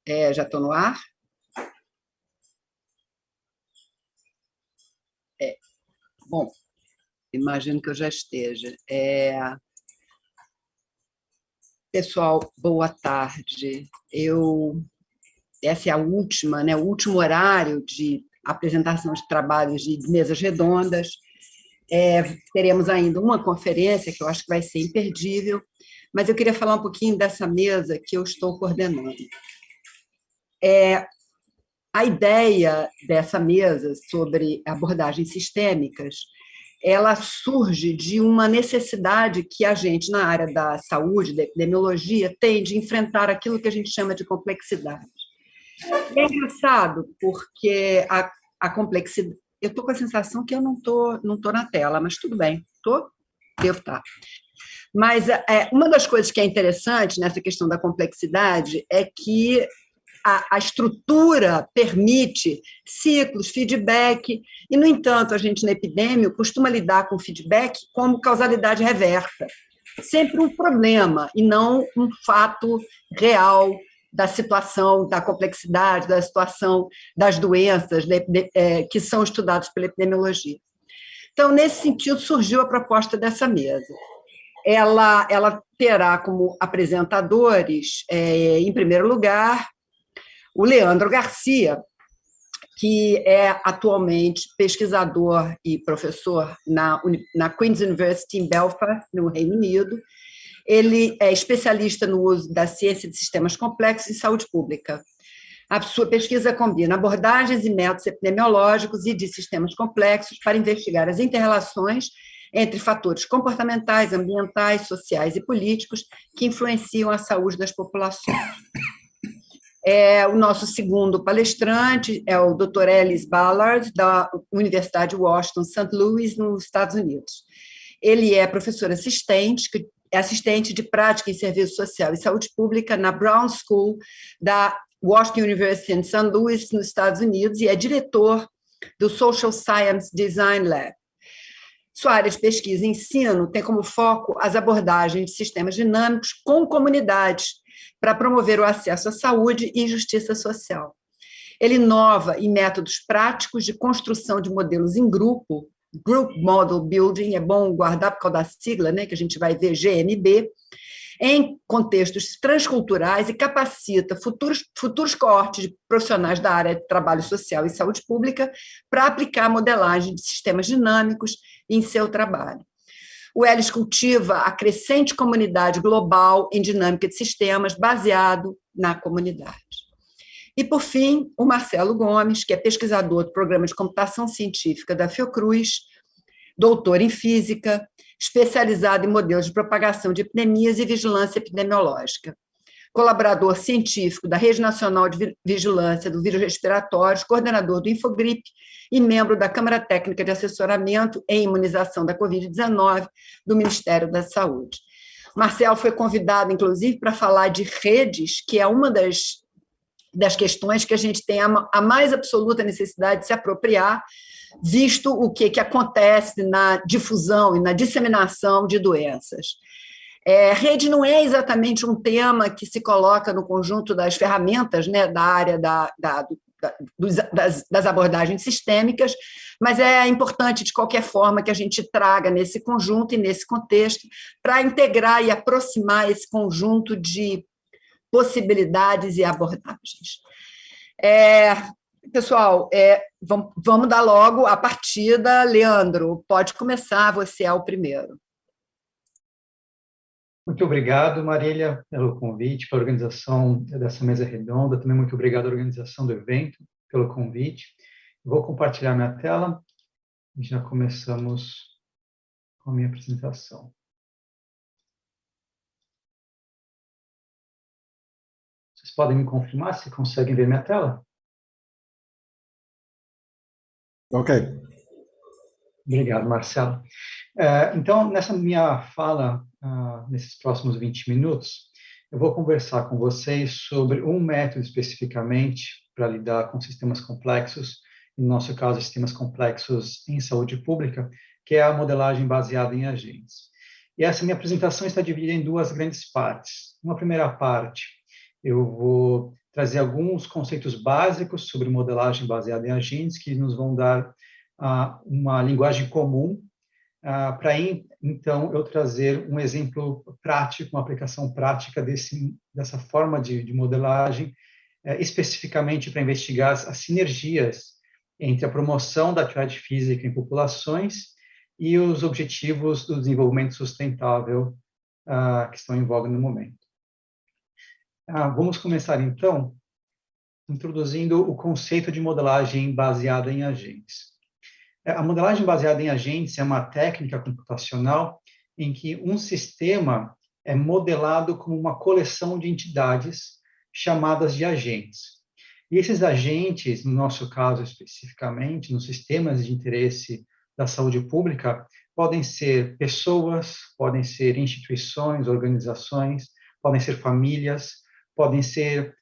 Já estou no ar? Bom, imagino que eu já esteja. Pessoal, boa tarde. Essa é a última, né, o último horário de apresentação de trabalhos de mesas redondas. Teremos ainda uma conferência que eu acho que vai ser imperdível, mas eu queria falar um pouquinho dessa mesa que eu estou coordenando. A ideia dessa mesa sobre abordagens sistêmicas, ela surge de uma necessidade que a gente, na área da saúde, da epidemiologia, tem de enfrentar aquilo que a gente chama de complexidade. É engraçado, porque a complexidade... Eu estou com a sensação que eu não tô na tela, mas tudo bem, devo estar. Mas uma das coisas que é interessante nessa questão da complexidade é que a estrutura permite ciclos, feedback, e, no entanto, a gente, na epidemia, costuma lidar com feedback como causalidade reversa. Sempre um problema, e não um fato real da situação, da complexidade, da situação das doenças que são estudadas pela epidemiologia. Então, nesse sentido, surgiu a proposta dessa mesa. Ela terá como apresentadores, em primeiro lugar, o Leandro Garcia, que é atualmente pesquisador e professor na Queen's University em Belfast, no Reino Unido. Ele é especialista no uso da ciência de sistemas complexos em saúde pública. A sua pesquisa combina abordagens e métodos epidemiológicos e de sistemas complexos para investigar as interrelações entre fatores comportamentais, ambientais, sociais e políticos que influenciam a saúde das populações. O nosso segundo palestrante é o Dr. Ellis Ballard, da Universidade de Washington, St. Louis, nos Estados Unidos. Ele é professor assistente, assistente de prática em serviço social e saúde pública na Brown School da Washington University em St. Louis, nos Estados Unidos, e é diretor do Social Science Design Lab. Sua área de pesquisa e ensino tem como foco as abordagens de sistemas dinâmicos com comunidades, para promover o acesso à saúde e justiça social. Ele inova em métodos práticos de construção de modelos em grupo, Group Model Building, é bom guardar por causa da sigla, né, que a gente vai ver GMB, em contextos transculturais e capacita futuros coortes de profissionais da área de trabalho social e saúde pública para aplicar a modelagem de sistemas dinâmicos em seu trabalho. O Ellis cultiva a crescente comunidade global em dinâmica de sistemas baseado na comunidade. E, por fim, o Marcelo Gomes, que é pesquisador do Programa de Computação Científica da Fiocruz, doutor em física, especializado em modelos de propagação de epidemias e vigilância epidemiológica. Colaborador científico da Rede Nacional de Vigilância do Vírus Respiratório, coordenador do Infogripe e membro da Câmara Técnica de Assessoramento em Imunização da Covid-19 do Ministério da Saúde. Marcelo foi convidado, inclusive, para falar de redes, que é uma das questões que a gente tem a mais absoluta necessidade de se apropriar, visto o que acontece na difusão e na disseminação de doenças. Rede não é exatamente um tema que se coloca no conjunto das ferramentas, né, da área das abordagens sistêmicas, mas é importante, de qualquer forma, que a gente traga nesse conjunto e nesse contexto para integrar e aproximar esse conjunto de possibilidades e abordagens. Pessoal, vamos dar logo a partida. Leandro, pode começar, você é o primeiro. Muito obrigado, Marília, pelo convite, pela organização dessa mesa redonda. Também muito obrigado à organização do evento, pelo convite. Vou compartilhar minha tela e já começamos com a minha apresentação. Vocês podem me confirmar se conseguem ver minha tela? Ok. Obrigado, Marcelo. Então, nessa minha fala, nesses próximos 20 minutos, eu vou conversar com vocês sobre um método especificamente para lidar com sistemas complexos, no nosso caso, sistemas complexos em saúde pública, que é a modelagem baseada em agentes. E essa minha apresentação está dividida em duas grandes partes. Uma primeira parte, eu vou trazer alguns conceitos básicos sobre modelagem baseada em agentes que nos vão dar uma linguagem comum para então eu trazer um exemplo prático, uma aplicação prática dessa forma de modelagem, especificamente para investigar as sinergias entre a promoção da atividade física em populações e os objetivos do desenvolvimento sustentável que estão em voga no momento. Vamos começar, então, introduzindo o conceito de modelagem baseada em agentes. A modelagem baseada em agentes é uma técnica computacional em que um sistema é modelado como uma coleção de entidades chamadas de agentes. E esses agentes, no nosso caso especificamente, nos sistemas de interesse da saúde pública, podem ser pessoas, podem ser instituições, organizações, podem ser famílias, podem ser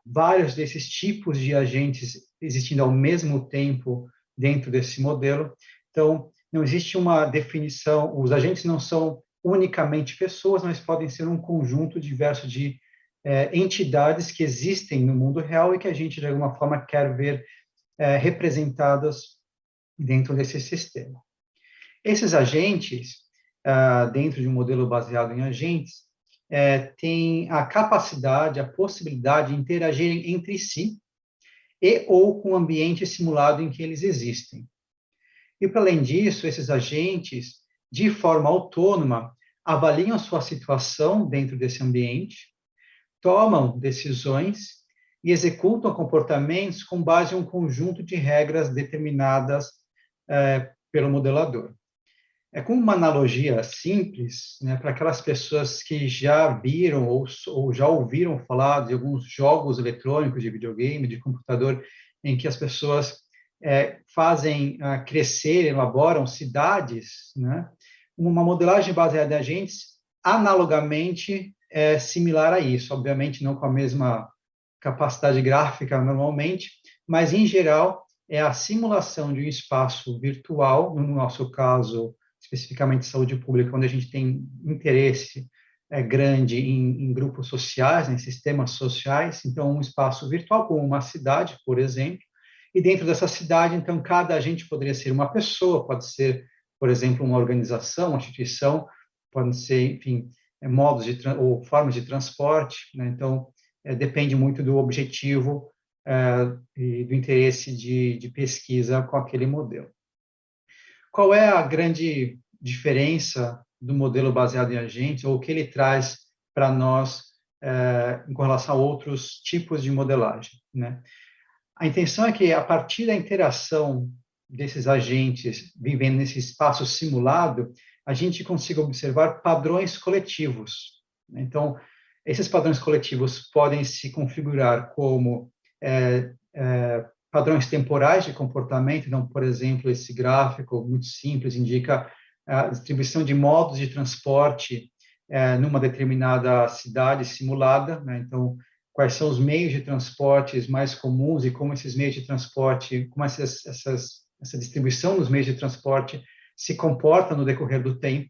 vários desses tipos de agentes existindo ao mesmo tempo dentro desse modelo. Então, não existe uma definição, os agentes não são unicamente pessoas, mas podem ser um conjunto diverso de entidades que existem no mundo real e que a gente, de alguma forma, quer ver representadas dentro desse sistema. Esses agentes, dentro de um modelo baseado em agentes, têm a capacidade, a possibilidade de interagirem entre si e ou com o ambiente simulado em que eles existem. E, para além disso, esses agentes, de forma autônoma, avaliam a sua situação dentro desse ambiente, tomam decisões e executam comportamentos com base em um conjunto de regras determinadas pelo modelador. É como uma analogia simples, né, para aquelas pessoas que já viram ou já ouviram falar de alguns jogos eletrônicos de videogame, de computador, em que as pessoas fazem crescer, elaboram cidades, né? Uma modelagem baseada em agentes, analogamente, é similar a isso. Obviamente, não com a mesma capacidade gráfica normalmente, mas, em geral, é a simulação de um espaço virtual, no nosso caso, especificamente saúde pública, onde a gente tem interesse grande em grupos sociais, em sistemas sociais, então um espaço virtual como uma cidade, por exemplo, e dentro dessa cidade, então, cada agente poderia ser uma pessoa, pode ser, por exemplo, uma organização, uma instituição, podem ser, enfim, modos ou formas de transporte, né? Então, depende muito do objetivo e do interesse de pesquisa com aquele modelo. Qual é a grande diferença do modelo baseado em agentes, ou o que ele traz para nós em relação a outros tipos de modelagem, né? A intenção é que, a partir da interação desses agentes vivendo nesse espaço simulado, a gente consiga observar padrões coletivos. Então, esses padrões coletivos podem se configurar como padrões temporais de comportamento. Então, por exemplo, esse gráfico muito simples indica a distribuição de modos de transporte numa determinada cidade simulada, né? Então, quais são os meios de transportes mais comuns e como esses meios de transporte, como essa distribuição dos meios de transporte se comporta no decorrer do tempo.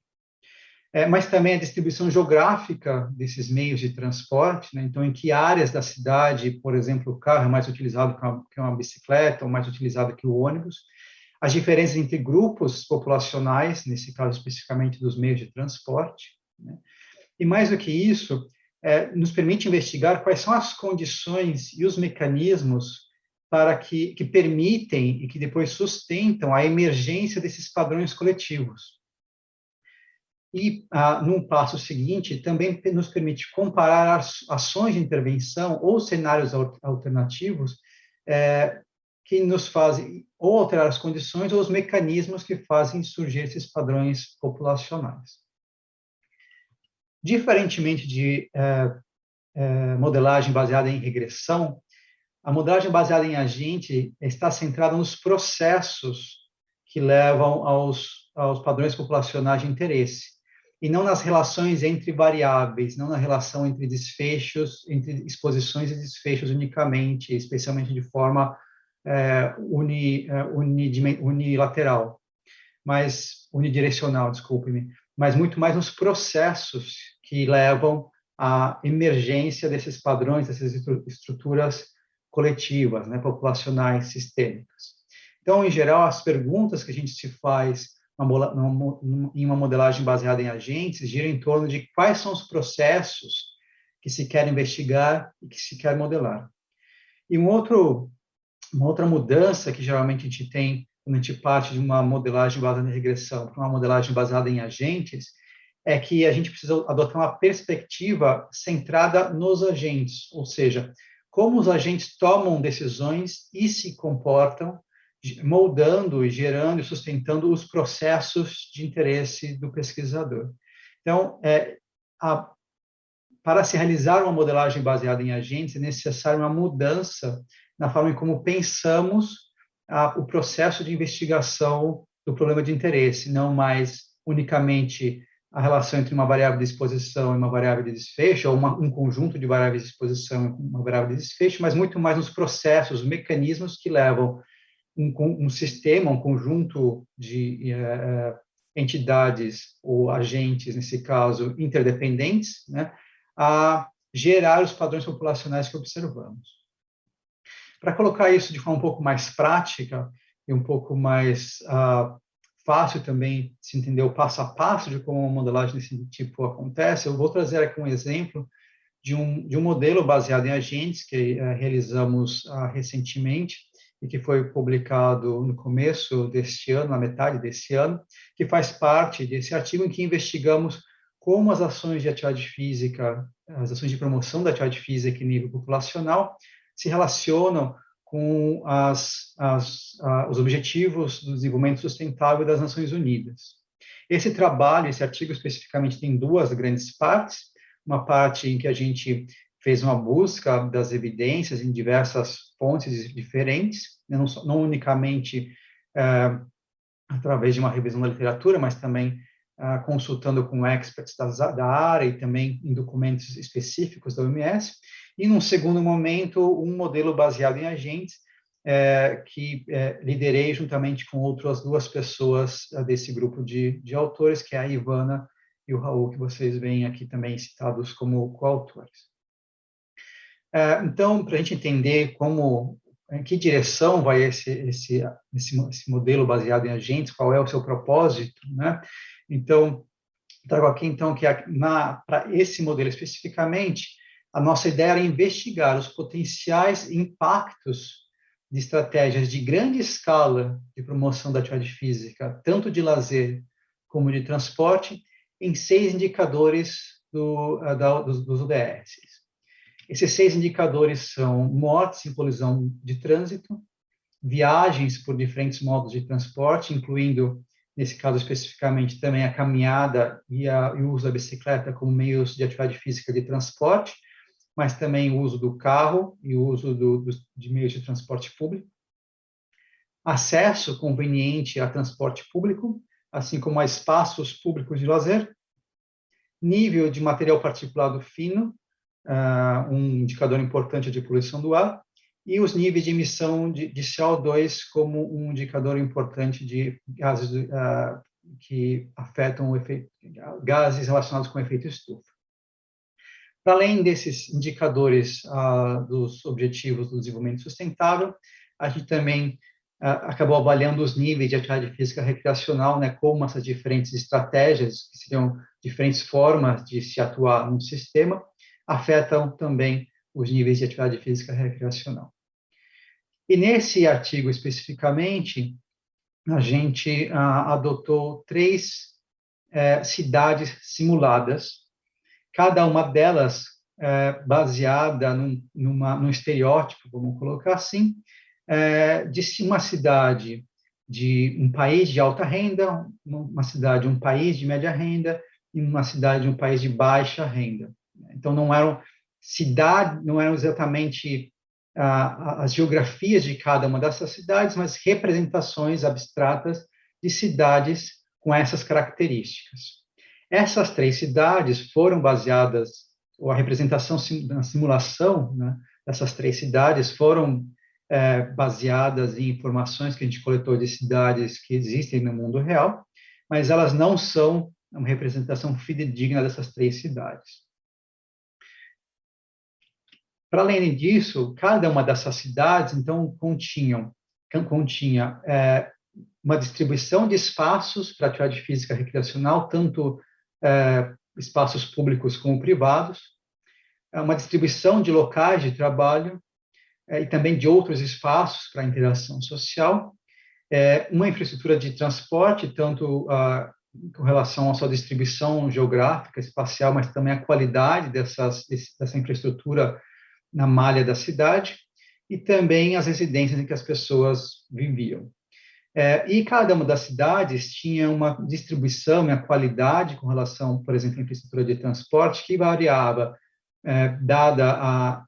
Mas também a distribuição geográfica desses meios de transporte, né? Então, em que áreas da cidade, por exemplo, o carro é mais utilizado que uma bicicleta, ou mais utilizado que o ônibus. As diferenças entre grupos populacionais, nesse caso especificamente dos meios de transporte, né? E mais do que isso, nos permite investigar quais são as condições e os mecanismos para que permitem e que depois sustentam a emergência desses padrões coletivos. E, num passo seguinte, também nos permite comparar ações de intervenção ou cenários alternativos que nos fazem ou alterar as condições ou os mecanismos que fazem surgir esses padrões populacionais. Diferentemente de modelagem baseada em regressão, a modelagem baseada em agente está centrada nos processos que levam aos padrões populacionais de interesse, e não nas relações entre variáveis, não na relação entre desfechos, entre exposições e desfechos unicamente, especialmente de forma unilateral, mas unidirecional, desculpe-me, mas muito mais nos processos que levam a emergência desses padrões, dessas estruturas coletivas, né, populacionais, sistêmicas. Então, em geral, as perguntas que a gente se faz em uma modelagem baseada em agentes giram em torno de quais são os processos que se quer investigar e que se quer modelar. E uma outra mudança que geralmente a gente tem quando a gente parte de uma modelagem baseada em regressão para uma modelagem baseada em agentes é que a gente precisa adotar uma perspectiva centrada nos agentes, ou seja, como os agentes tomam decisões e se comportam, moldando e gerando e sustentando os processos de interesse do pesquisador. Então, para se realizar uma modelagem baseada em agentes, é necessária uma mudança na forma como pensamos o processo de investigação do problema de interesse, não mais unicamente a relação entre uma variável de exposição e uma variável de desfecho, ou um conjunto de variáveis de exposição e uma variável de desfecho, mas muito mais nos processos, os mecanismos que levam um sistema, um conjunto de entidades ou agentes, nesse caso, interdependentes, né, a gerar os padrões populacionais que observamos. Para colocar isso de forma um pouco mais prática e um pouco mais fácil também se entender o passo a passo de como uma modelagem desse tipo acontece, eu vou trazer aqui um exemplo de um modelo baseado em agentes que realizamos recentemente e que foi publicado no começo deste ano, na metade desse ano, que faz parte desse artigo em que investigamos como as ações de atividade física, as ações de promoção da atividade física em nível populacional se relacionam com os objetivos do desenvolvimento sustentável das Nações Unidas. Esse trabalho, esse artigo especificamente, tem duas grandes partes. Uma parte em que a gente fez uma busca das evidências em diversas fontes diferentes, não unicamente através de uma revisão da literatura, mas também consultando com experts da área e também em documentos específicos da OMS. E, num segundo momento, um modelo baseado em agentes que liderei juntamente com outras duas pessoas desse grupo de autores, que é a Ivana e o Raul, que vocês veem aqui também citados como coautores. Então, para a gente entender em que direção vai esse modelo baseado em agentes, qual é o seu propósito, né? Então, trago aqui, então, que para esse modelo especificamente, a nossa ideia era investigar os potenciais impactos de estratégias de grande escala de promoção da atividade física, tanto de lazer como de transporte, em 6 indicadores dos ODS. Esses 6 indicadores são mortes em colisão de trânsito, viagens por diferentes modos de transporte, incluindo, nesse caso especificamente, também a caminhada e o uso da bicicleta como meios de atividade física de transporte, mas também o uso do carro e o uso de meios de transporte público. Acesso conveniente a transporte público, assim como a espaços públicos de lazer. Nível de material particulado fino, um indicador importante de poluição do ar, e os níveis de emissão de CO2 como um indicador importante de gases que afetam gases relacionados com o efeito estufa. Para além desses indicadores dos objetivos do desenvolvimento sustentável, a gente também acabou avaliando os níveis de atividade física recreacional, né, como essas diferentes estratégias, que seriam diferentes formas de se atuar no sistema, afetam também os níveis de atividade física recreacional. E nesse artigo especificamente, a gente adotou 3 cidades simuladas, cada uma delas baseada num estereótipo, vamos colocar assim, de uma cidade de um país de alta renda, uma cidade de um país de média renda e uma cidade de um país de baixa renda. Então, não eram exatamente as geografias de cada uma dessas cidades, mas representações abstratas de cidades com essas características. Essas 3 cidades foram baseadas, ou a representação na simulação, né, dessas 3 cidades foram baseadas em informações que a gente coletou de cidades que existem no mundo real, mas elas não são uma representação fidedigna dessas 3 cidades. Para além disso, cada uma dessas cidades, então, continha uma distribuição de espaços para atividade física recreacional, tanto espaços públicos como privados, uma distribuição de locais de trabalho e também de outros espaços para interação social, uma infraestrutura de transporte, tanto com relação à sua distribuição geográfica, espacial, mas também a qualidade dessa infraestrutura na malha da cidade, e também as residências em que as pessoas viviam. E cada uma das cidades tinha uma distribuição e a qualidade com relação, por exemplo, à infraestrutura de transporte, que variava, dada a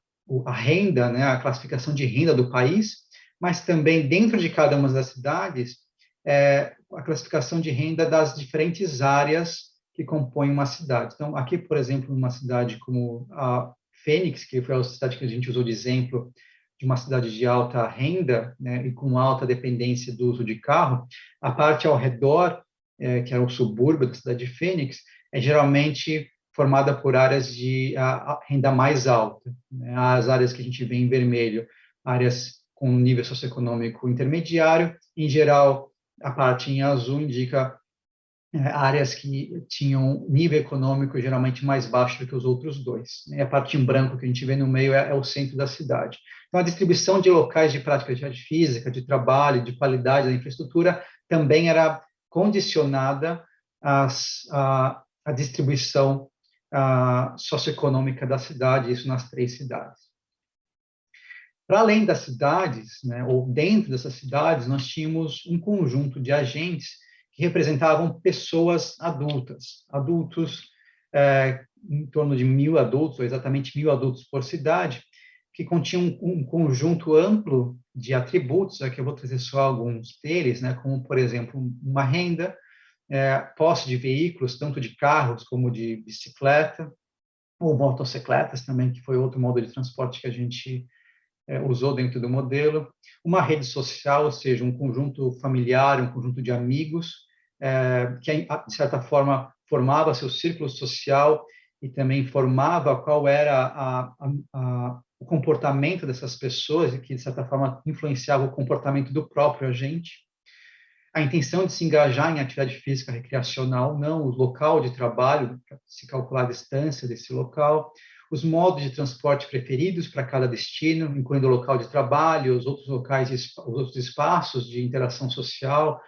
renda, né, a classificação de renda do país, mas também dentro de cada uma das cidades, a classificação de renda das diferentes áreas que compõem uma cidade. Então, aqui, por exemplo, numa cidade como a Fênix, que foi a cidade que a gente usou de exemplo, de uma cidade de alta renda, né, e com alta dependência do uso de carro, a parte ao redor, que é o subúrbio da cidade de Fênix, é geralmente formada por áreas de renda mais alta, né, as áreas que a gente vê em vermelho, áreas com nível socioeconômico intermediário, em geral, a parte em azul indica áreas que tinham nível econômico geralmente mais baixo do que os outros dois. A parte em branco que a gente vê no meio é o centro da cidade. Então, a distribuição de locais de prática de atividade física, de trabalho, de qualidade da infraestrutura, também era condicionada à distribuição socioeconômica da cidade, isso nas 3 cidades. Para além das cidades, né, ou dentro dessas cidades, nós tínhamos um conjunto de agentes que representavam pessoas adultas, em torno de 1.000 adultos, ou exatamente 1.000 adultos por cidade, que continham um conjunto amplo de atributos, aqui eu vou trazer só alguns deles, né, como, por exemplo, uma renda, posse de veículos, tanto de carros como de bicicleta, ou motocicletas também, que foi outro modo de transporte que a gente usou dentro do modelo, uma rede social, ou seja, um conjunto familiar, um conjunto de amigos, que, de certa forma, formava seu círculo social e também formava qual era o comportamento dessas pessoas e que, de certa forma, influenciava o comportamento do próprio agente. A intenção de se engajar em atividade física recreacional, não o local de trabalho, para se calcular a distância desse local, os modos de transporte preferidos para cada destino, incluindo o local de trabalho, os outros locais, os outros espaços de interação social,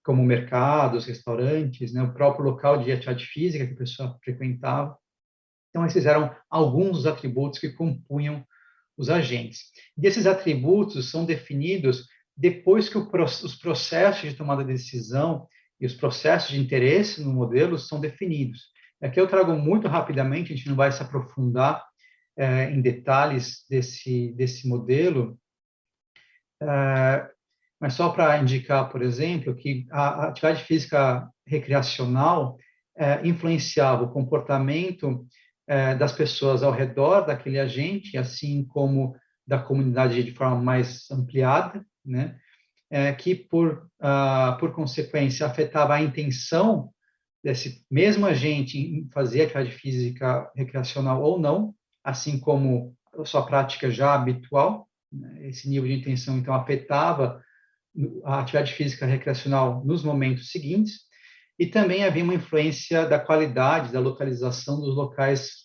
como mercados, restaurantes, né, o próprio local de atividade física que a pessoa frequentava. Então, esses eram alguns dos atributos que compunham os agentes. E esses atributos são definidos depois que os processos de tomada de decisão e os processos de interesse no modelo são definidos. Aqui eu trago muito rapidamente, a gente não vai se aprofundar em detalhes desse modelo, mas só para indicar, por exemplo, que a atividade física recreacional influenciava o comportamento das pessoas ao redor daquele agente, assim como da comunidade de forma mais ampliada, né? Que, por consequência, afetava a intenção desse mesmo agente em fazer atividade física recreacional ou não, assim como a sua prática já habitual, né? Esse nível de intenção, então, afetava a atividade física recreacional nos momentos seguintes, e também havia uma influência da qualidade, da localização dos locais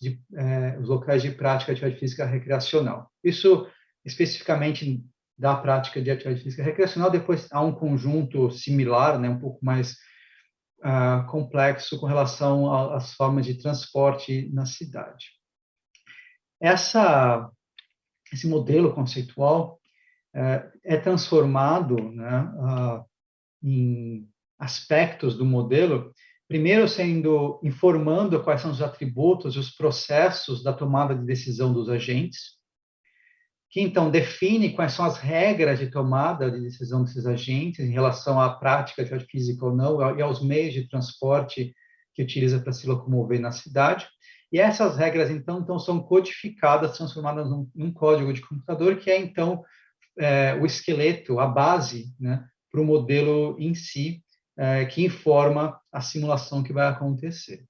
os locais de prática de atividade física recreacional. Isso, especificamente, da prática de atividade física recreacional, depois há um conjunto similar, né, um pouco mais complexo com relação às formas de transporte na cidade. Esse modelo conceitual é transformado, né, em aspectos do modelo, primeiro informando quais são os atributos e os processos da tomada de decisão dos agentes, que então define quais são as regras de tomada de decisão desses agentes em relação à prática de atividade física ou não e aos meios de transporte que utiliza para se locomover na cidade. E essas regras, então são codificadas, transformadas num código de computador, que é, então, o esqueleto, a base, né, para o modelo em si, que informa a simulação que vai acontecer.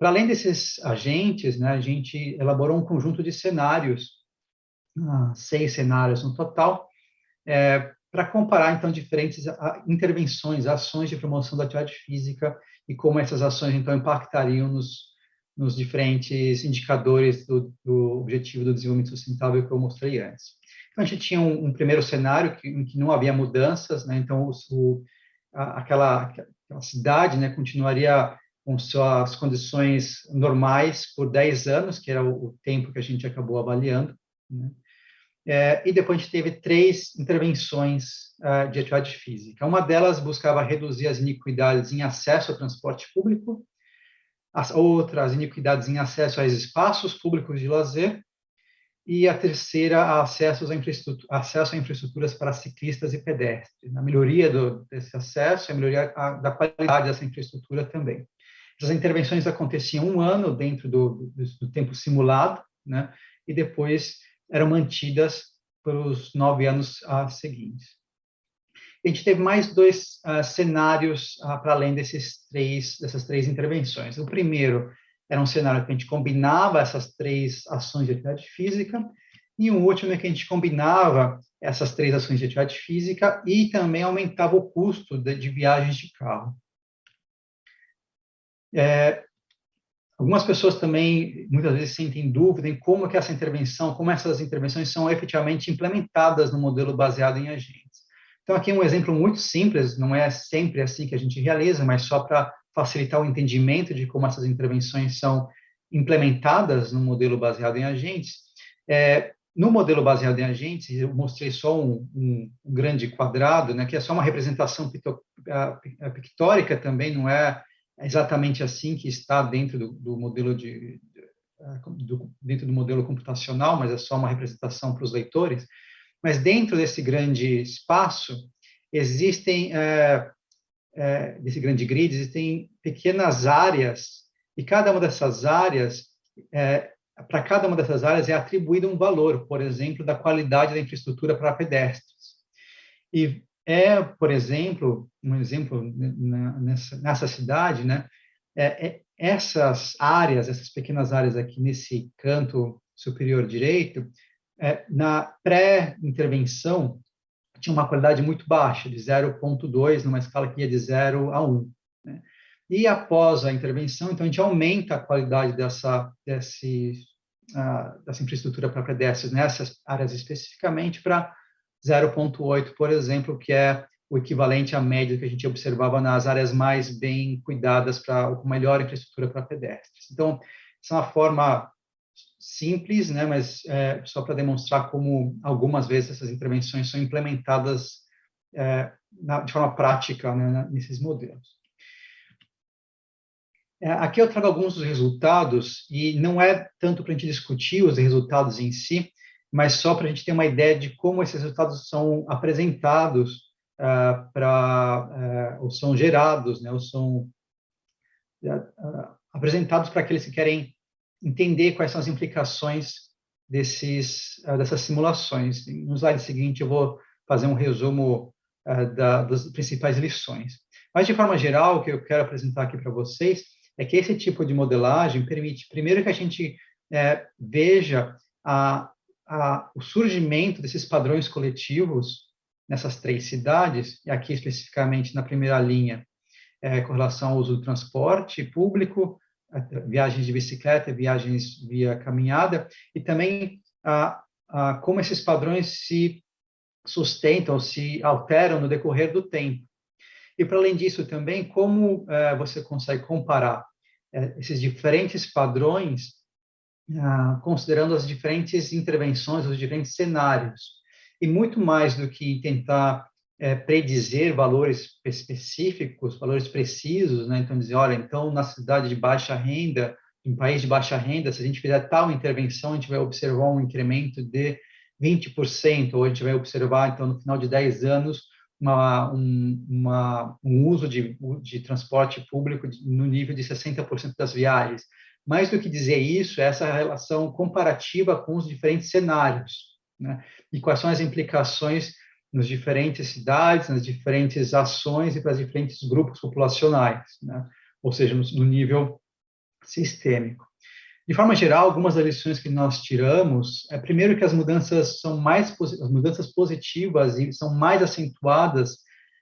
Para além desses agentes, né, a gente elaborou um conjunto de cenários, 6 cenários no total, para comparar, então, diferentes intervenções, ações de promoção da atividade física e como essas ações, então, impactariam nos diferentes indicadores do Objetivo do Desenvolvimento Sustentável que eu mostrei antes. Então, a gente tinha um primeiro cenário em que não havia mudanças, né? Então, aquela cidade, né, continuaria com suas condições normais por 10 anos, que era o tempo que a gente acabou avaliando, né? E depois a gente teve 3 intervenções de atividade física. Uma delas buscava reduzir as iniquidades em acesso ao transporte público, as outras iniquidades em acesso aos espaços públicos de lazer, e a terceira, acesso a infraestruturas para ciclistas e pedestres. A melhoria desse acesso, a melhoria da qualidade dessa infraestrutura também. Essas intervenções aconteciam 1 ano dentro do tempo simulado, né? E depois eram mantidas pelos 9 anos seguintes. A gente teve mais 2 cenários para além dessas 3 intervenções. O primeiro era um cenário que a gente combinava essas 3 ações de atividade física, e um último é que a gente combinava essas 3 ações de atividade física e também aumentava o custo de viagens de carro. Algumas pessoas também, muitas vezes, sentem dúvida em como que como essas intervenções são efetivamente implementadas no modelo baseado em agentes. Então, aqui um exemplo muito simples, não é sempre assim que a gente realiza, mas só para facilitar o entendimento de como essas intervenções são implementadas no modelo baseado em agentes. No modelo baseado em agentes, eu mostrei só um grande quadrado, né, que é só uma representação pictórica também, não é exatamente assim que está dentro do modelo dentro do modelo computacional, mas é só uma representação para os leitores. Mas dentro desse grande espaço desse grande grid, existem pequenas áreas, e cada uma dessas áreas, para cada uma dessas áreas é atribuído um valor, por exemplo, da qualidade da infraestrutura para pedestres. E por exemplo, um exemplo nessa cidade, né? Essas áreas, essas pequenas áreas aqui nesse canto superior direito, na pré-intervenção, tinha uma qualidade muito baixa, de 0,2, numa escala que ia de 0 a 1. Né? E após a intervenção, então, a gente aumenta a qualidade dessa infraestrutura para pedestres nessas áreas especificamente para 0,8, por exemplo, que é o equivalente à média que a gente observava nas áreas mais bem cuidadas, com melhor infraestrutura para pedestres. Então, essa é uma forma simples, né, mas só para demonstrar como algumas vezes essas intervenções são implementadas de forma prática, né, nesses modelos. Aqui eu trago alguns dos resultados, e não é tanto para a gente discutir os resultados em si, mas só para a gente ter uma ideia de como esses resultados são apresentados ou são gerados, né, ou são apresentados para aqueles que querem entender quais são as implicações dessas simulações. No slide seguinte, eu vou fazer um resumo das principais lições. Mas, de forma geral, o que eu quero apresentar aqui para vocês é que esse tipo de modelagem permite, primeiro, que a gente veja o surgimento desses padrões coletivos nessas 3 cidades, e aqui especificamente na primeira linha, com relação ao uso do transporte público, viagens de bicicleta, viagens via caminhada, e também como esses padrões se sustentam, se alteram no decorrer do tempo. E, para além disso, também, como você consegue comparar esses diferentes padrões, considerando as diferentes intervenções, os diferentes cenários. E muito mais do que tentar predizer valores específicos, valores precisos, né? Então, dizer, olha, então, na cidade de baixa renda, em país de baixa renda, se a gente fizer tal intervenção, a gente vai observar um incremento de 20%, ou a gente vai observar, então, no final de 10 anos, um uso de transporte público no nível de 60% das viagens. Mais do que dizer isso, é essa relação comparativa com os diferentes cenários, né? E quais são as implicações nas diferentes cidades, nas diferentes ações e para os diferentes grupos populacionais, né? Ou seja, no nível sistêmico. De forma geral, algumas das lições que nós tiramos é, primeiro, que as mudanças positivas e são mais acentuadas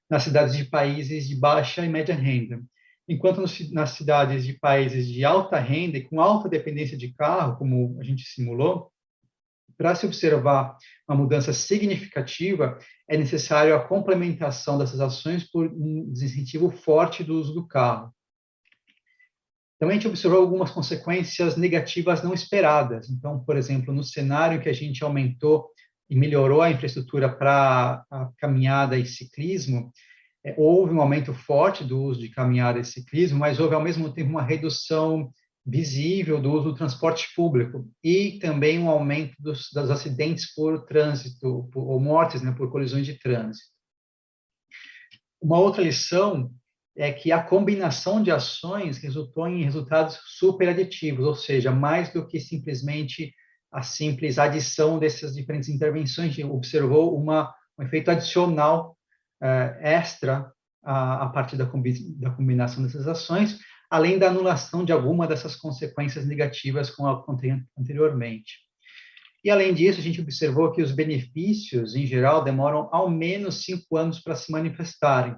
nas cidades de países de baixa e média renda, enquanto nas cidades de países de alta renda e com alta dependência de carro, como a gente simulou, para se observar uma mudança significativa, é necessário a complementação dessas ações por um desincentivo forte do uso do carro. Também a gente observou algumas consequências negativas não esperadas. Então, por exemplo, no cenário que a gente aumentou e melhorou a infraestrutura para a caminhada e ciclismo, houve um aumento forte do uso de caminhada e ciclismo, mas houve, ao mesmo tempo, uma redução visível do uso do transporte público e também um aumento dos acidentes por trânsito, ou mortes, né, por colisões de trânsito. Uma outra lição é que a combinação de ações resultou em resultados superaditivos, ou seja, mais do que simplesmente a simples adição dessas diferentes intervenções, a gente observou um efeito adicional extra a partir da combinação dessas ações, além da anulação de alguma dessas consequências negativas como eu contei anteriormente. E, além disso, a gente observou que os benefícios, em geral, demoram ao menos 5 anos para se manifestarem,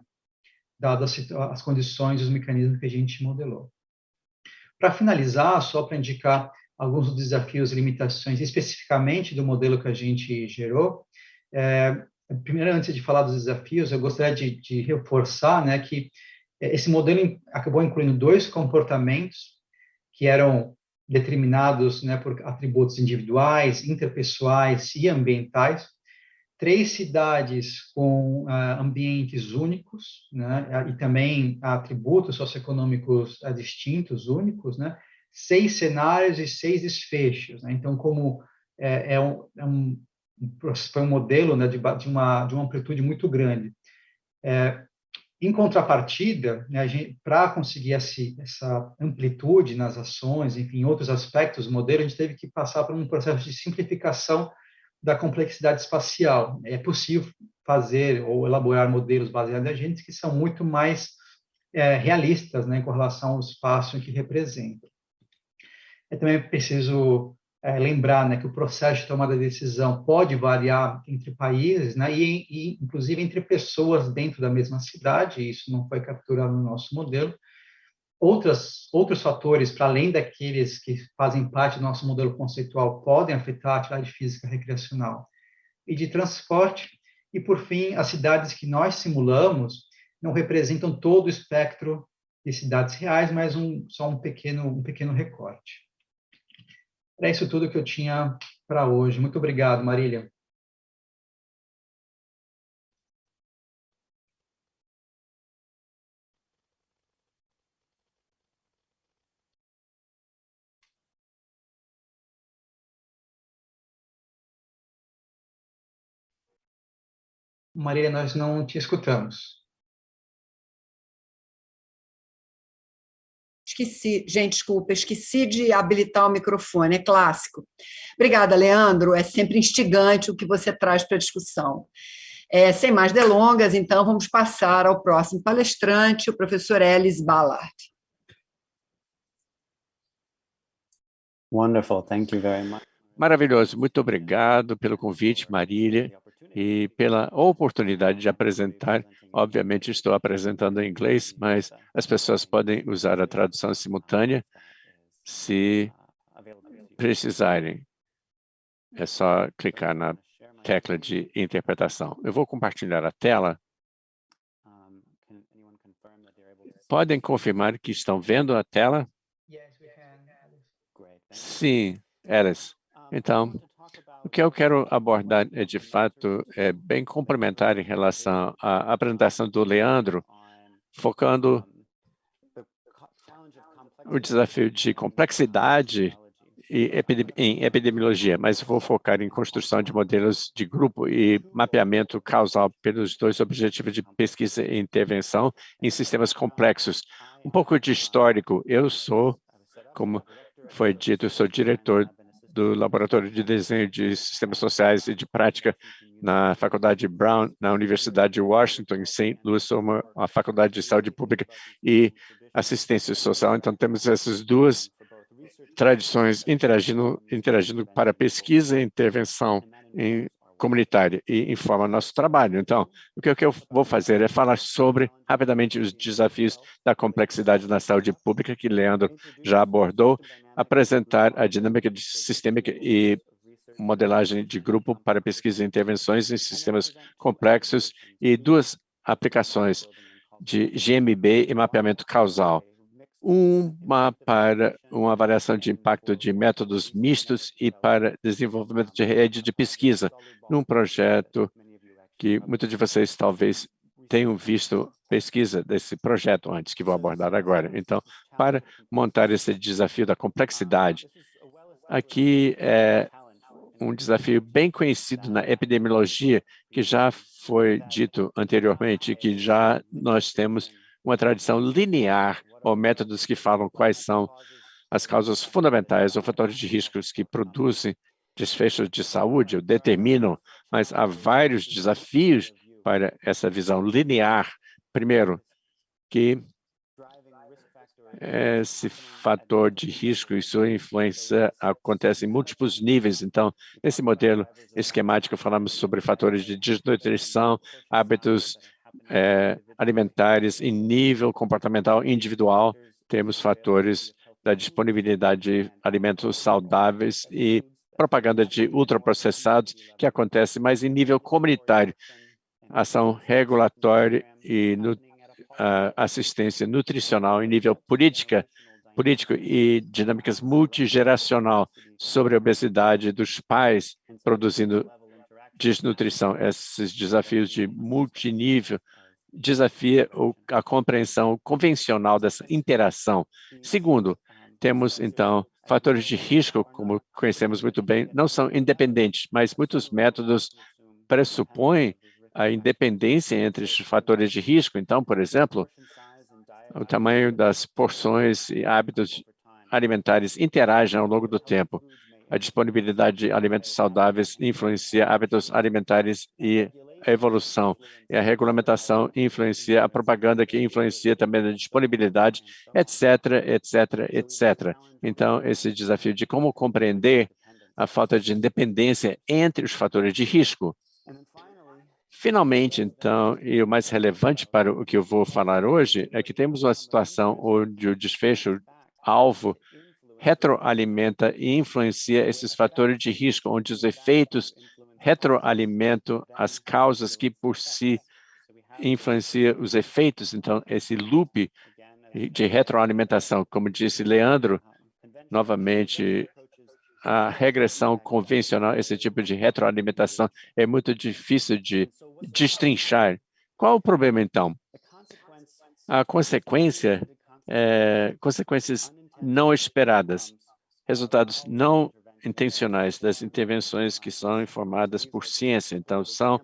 dadas as condições e os mecanismos que a gente modelou. Para finalizar, só para indicar alguns dos desafios e limitações especificamente do modelo que a gente gerou, primeiro, antes de falar dos desafios, eu gostaria de reforçar, né, que esse modelo acabou incluindo 2 comportamentos que eram determinados, né, por atributos individuais, interpessoais e ambientais, 3 cidades com ambientes únicos, né, e também atributos socioeconômicos distintos, únicos, né, 6 cenários e 6 desfechos. Né? Então, como foi um modelo, né, de uma amplitude muito grande. Em contrapartida, né, para conseguir essa amplitude nas ações, enfim, em outros aspectos do modelo, a gente teve que passar por um processo de simplificação da complexidade espacial. É possível fazer ou elaborar modelos baseados em agentes que são muito mais realistas, né, em correlação ao espaço em que representam. É também preciso lembrar, né, que o processo de tomada de decisão pode variar entre países, né, e inclusive entre pessoas dentro da mesma cidade, e isso não foi capturado no nosso modelo. Outros fatores, para além daqueles que fazem parte do nosso modelo conceitual, podem afetar a atividade física recreacional e de transporte. E, por fim, as cidades que nós simulamos não representam todo o espectro de cidades reais, mas só um pequeno recorte. Era isso tudo que eu tinha para hoje. Muito obrigado, Marília. Marília, nós não te escutamos. Esqueci, gente, desculpa, esqueci de habilitar o microfone, é clássico. Obrigada, Leandro, é sempre instigante o que você traz para a discussão. Sem mais delongas, então, vamos passar ao próximo palestrante, o professor Ellis Ballard. Wonderful, thank you very much. Maravilhoso, muito obrigado pelo convite, Marília, e pela oportunidade de apresentar. Obviamente estou apresentando em inglês, mas as pessoas podem usar a tradução simultânea se precisarem. É só clicar na tecla de interpretação. Eu vou compartilhar a tela. Podem confirmar que estão vendo a tela? Sim, Alice. Então, o que eu quero abordar de fato, é bem complementar em relação à apresentação do Leandro, focando o desafio de complexidade em epidemiologia, mas vou focar em construção de modelos de grupo e mapeamento causal pelos 2 objetivos de pesquisa e intervenção em sistemas complexos. Um pouco de histórico, eu sou, como foi dito, eu sou diretor do Laboratório de Desenho de Sistemas Sociais e de Prática na Faculdade Brown, na Universidade de Washington, em St. Louis, uma faculdade de saúde pública, e assistência social. Então, temos essas duas tradições interagindo para pesquisa e intervenção comunitária e informa nosso trabalho. Então, o que eu vou fazer é falar sobre, rapidamente, os desafios da complexidade na saúde pública, que Leandro já abordou, apresentar a dinâmica sistêmica e modelagem de grupo para pesquisa e intervenções em sistemas complexos e duas aplicações de GMB e mapeamento causal. Uma para uma avaliação de impacto de métodos mistos e para desenvolvimento de rede de pesquisa, num projeto que muitos de vocês talvez tenham visto pesquisa desse projeto antes, que vou abordar agora. Então, para montar esse desafio da complexidade, aqui é um desafio bem conhecido na epidemiologia, que já foi dito anteriormente, que já nós temos uma tradição linear ou métodos que falam quais são as causas fundamentais ou fatores de riscos que produzem desfechos de saúde ou determinam, mas há vários desafios para essa visão linear. Primeiro, que esse fator de risco e sua influência acontece em múltiplos níveis. Então, nesse modelo esquemático, falamos sobre fatores de desnutrição, hábitos alimentares em nível comportamental individual. Temos fatores da disponibilidade de alimentos saudáveis e propaganda de ultraprocessados, que acontece mais em nível comunitário. Ação regulatória e assistência nutricional em nível político e dinâmicas multigeracional sobre a obesidade dos pais produzindo desnutrição. Esses desafios de multinível desafia a compreensão convencional dessa interação. Segundo, temos, então, fatores de risco, como conhecemos muito bem, não são independentes, mas muitos métodos pressupõem a independência entre os fatores de risco. Então, por exemplo, o tamanho das porções e hábitos alimentares interagem ao longo do tempo. A disponibilidade de alimentos saudáveis influencia hábitos alimentares e a evolução. E a regulamentação influencia a propaganda, que influencia também a disponibilidade, etc., etc., etc. Então, esse desafio de como compreender a falta de independência entre os fatores de risco. Finalmente, então, e o mais relevante para o que eu vou falar hoje, é que temos uma situação onde o desfecho-alvo retroalimenta e influencia esses fatores de risco, onde os efeitos retroalimentam as causas que, por si, influenciam os efeitos. Então, esse loop de retroalimentação, como disse Leandro, novamente, a regressão convencional, esse tipo de retroalimentação, é muito difícil de destrinchar. Qual o problema, então? A consequência consequências não esperadas, resultados não intencionais das intervenções que são informadas por ciência. Então, são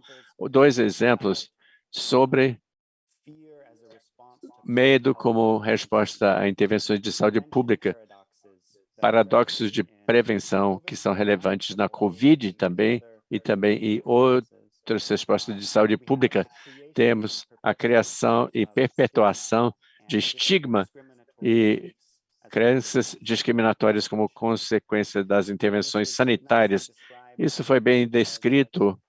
dois exemplos sobre medo como resposta a intervenções de saúde pública, paradoxos de prevenção que são relevantes na COVID também, e também em outras respostas de saúde pública. Temos a criação e perpetuação de estigma e crenças discriminatórias como consequência das intervenções sanitárias. Isso foi bem descrito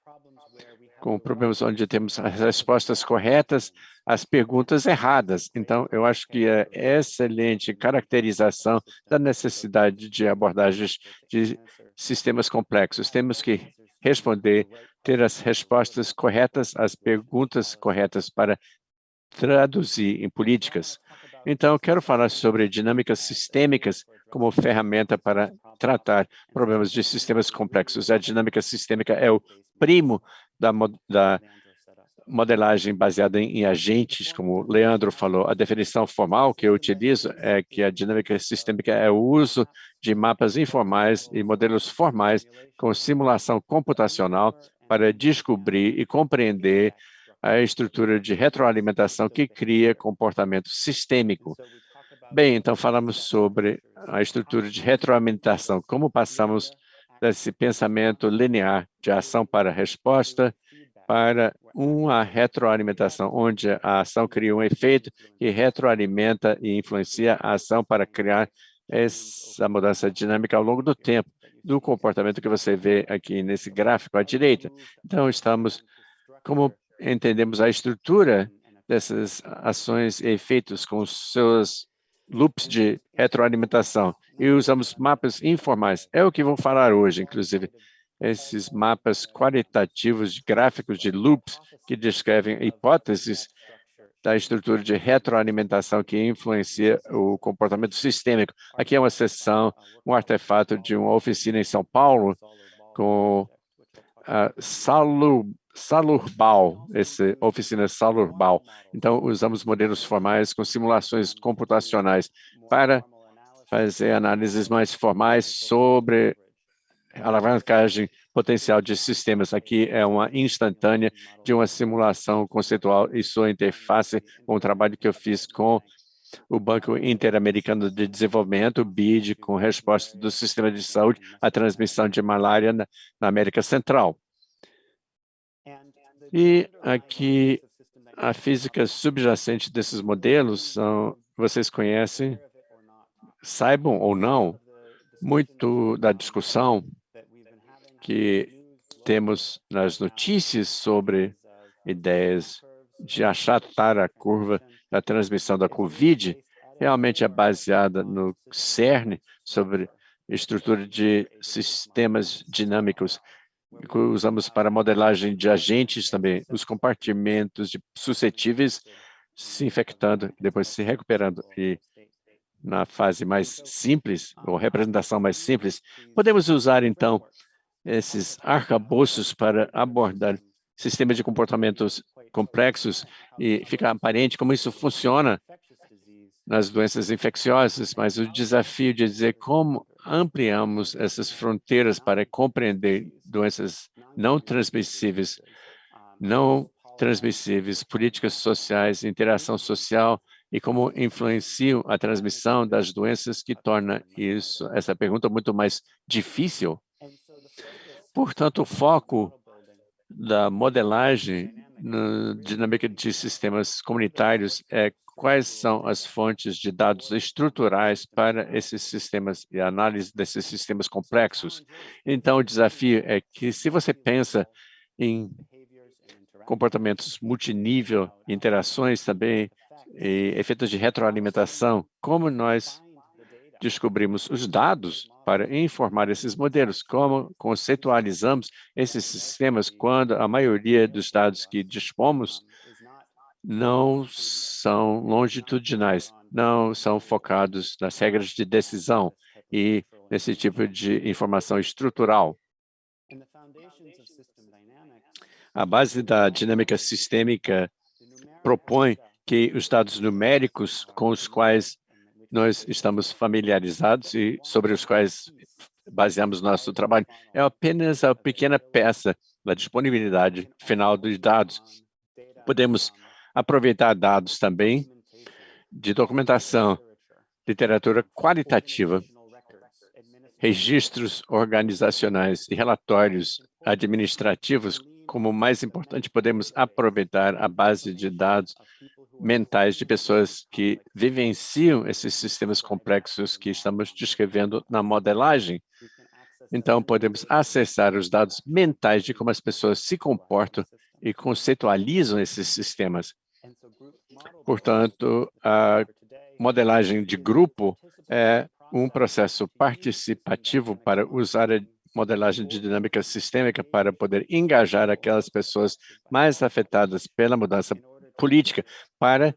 com problemas onde temos as respostas corretas, as perguntas erradas. Então, eu acho que é excelente caracterização da necessidade de abordagens de sistemas complexos. Temos que responder, ter as respostas corretas, as perguntas corretas para traduzir em políticas. Então, eu quero falar sobre dinâmicas sistêmicas como ferramenta para tratar problemas de sistemas complexos. A dinâmica sistêmica é o primo da modelagem baseada em agentes, como o Leandro falou. A definição formal que eu utilizo é que a dinâmica sistêmica é o uso de mapas informais e modelos formais com simulação computacional para descobrir e compreender a estrutura de retroalimentação que cria comportamento sistêmico. Bem, então falamos sobre a estrutura de retroalimentação, como passamos desse pensamento linear de ação para resposta, para uma retroalimentação, onde a ação cria um efeito que retroalimenta e influencia a ação para criar essa mudança dinâmica ao longo do tempo, do comportamento que você vê aqui nesse gráfico à direita. Então, como entendemos a estrutura dessas ações e efeitos com os seus loops de retroalimentação e usamos mapas informais. É o que vou falar hoje, inclusive. Esses mapas qualitativos de gráficos de loops que descrevem hipóteses da estrutura de retroalimentação que influencia o comportamento sistêmico. Aqui é uma seção, um artefato de uma oficina em São Paulo com a Salurbal, essa oficina Salurbal. Então, usamos modelos formais com simulações computacionais para fazer análises mais formais sobre alavancagem potencial de sistemas. Aqui é uma instantânea de uma simulação conceitual e sua interface com o trabalho que eu fiz com o Banco Interamericano de Desenvolvimento, o BID, com resposta do sistema de saúde à transmissão de malária na América Central. E aqui a física subjacente desses modelos vocês conhecem, saibam ou não, muito da discussão que temos nas notícias sobre ideias de achatar a curva da transmissão da Covid, realmente é baseada no CERN, sobre estrutura de sistemas dinâmicos, que usamos para modelagem de agentes também, os compartimentos suscetíveis se infectando e depois se recuperando. E na fase mais simples, ou representação mais simples, podemos usar, então, esses arcabouços para abordar sistemas de comportamentos complexos e ficar aparente como isso funciona nas doenças infecciosas, mas o desafio de dizer como ampliamos essas fronteiras para compreender doenças não transmissíveis, políticas sociais, interação social e como influenciam a transmissão das doenças que torna essa pergunta muito mais difícil. Portanto, o foco da modelagem na dinâmica de sistemas comunitários é quais são as fontes de dados estruturais para esses sistemas e a análise desses sistemas complexos. Então, o desafio é que, se você pensa em comportamentos multinível, interações também, e efeitos de retroalimentação, como nós descobrimos os dados para informar esses modelos, como conceitualizamos esses sistemas quando a maioria dos dados que dispomos não são longitudinais, não são focados nas regras de decisão e nesse tipo de informação estrutural. A base da dinâmica sistêmica propõe que os dados numéricos com os quais nós estamos familiarizados e sobre os quais baseamos nosso trabalho é apenas a pequena peça da disponibilidade final dos dados. Podemos aproveitar dados também de documentação, literatura qualitativa, registros organizacionais e relatórios administrativos. Como mais importante, podemos aproveitar a base de dados mentais de pessoas que vivenciam esses sistemas complexos que estamos descrevendo na modelagem. Então, podemos acessar os dados mentais de como as pessoas se comportam e conceitualizam esses sistemas. Portanto, a modelagem de grupo é um processo participativo para usar a modelagem de dinâmica sistêmica para poder engajar aquelas pessoas mais afetadas pela mudança política para,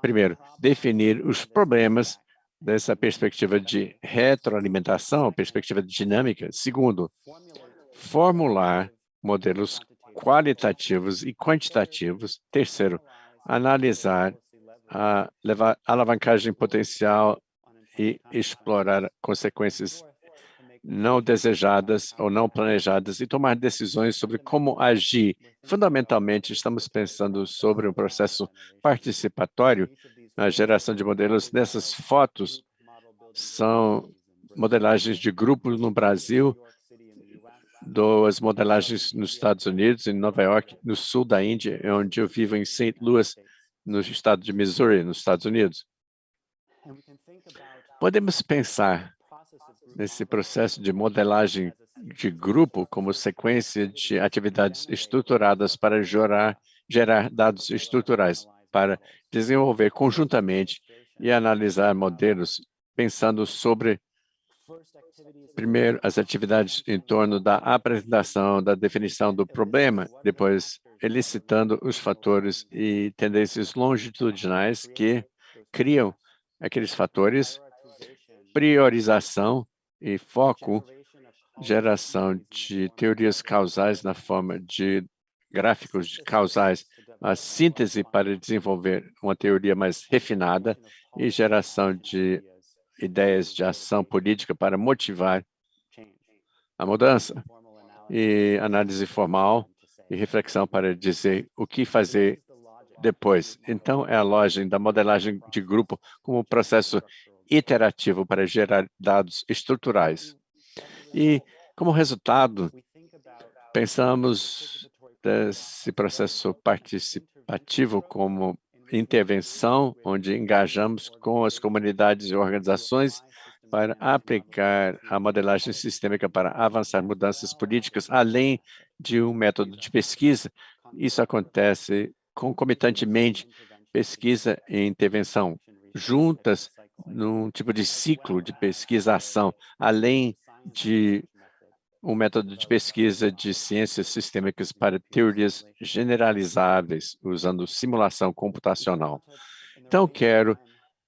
primeiro, definir os problemas dessa perspectiva de retroalimentação, perspectiva dinâmica. Segundo, formular modelos qualitativos e quantitativos. Terceiro, analisar a alavancagem potencial e explorar consequências não desejadas ou não planejadas e tomar decisões sobre como agir. Fundamentalmente, estamos pensando sobre um processo participatório na geração de modelos. Nessas fotos são modelagens de grupos no Brasil, duas modelagens nos Estados Unidos, em Nova York, no sul da Índia, onde eu vivo em St. Louis, no estado de Missouri, nos Estados Unidos. Podemos pensar nesse processo de modelagem de grupo como sequência de atividades estruturadas para gerar dados estruturais, para desenvolver conjuntamente e analisar modelos, pensando sobre, primeiro, as atividades em torno da apresentação, da definição do problema, depois, elicitando os fatores e tendências longitudinais que criam aqueles fatores, priorização e foco, geração de teorias causais na forma de gráficos causais, a síntese para desenvolver uma teoria mais refinada e geração de ideias de ação política para motivar a mudança, e análise formal e reflexão para dizer o que fazer depois. Então, é a lógica da modelagem de grupo como processo iterativo para gerar dados estruturais. E, como resultado, pensamos desse processo participativo como intervenção, onde engajamos com as comunidades e organizações para aplicar a modelagem sistêmica para avançar mudanças políticas, além de um método de pesquisa. Isso acontece concomitantemente, pesquisa e intervenção, juntas num tipo de ciclo de pesquisa-ação, além de um método de pesquisa de ciências sistêmicas para teorias generalizáveis, usando simulação computacional. Então, quero,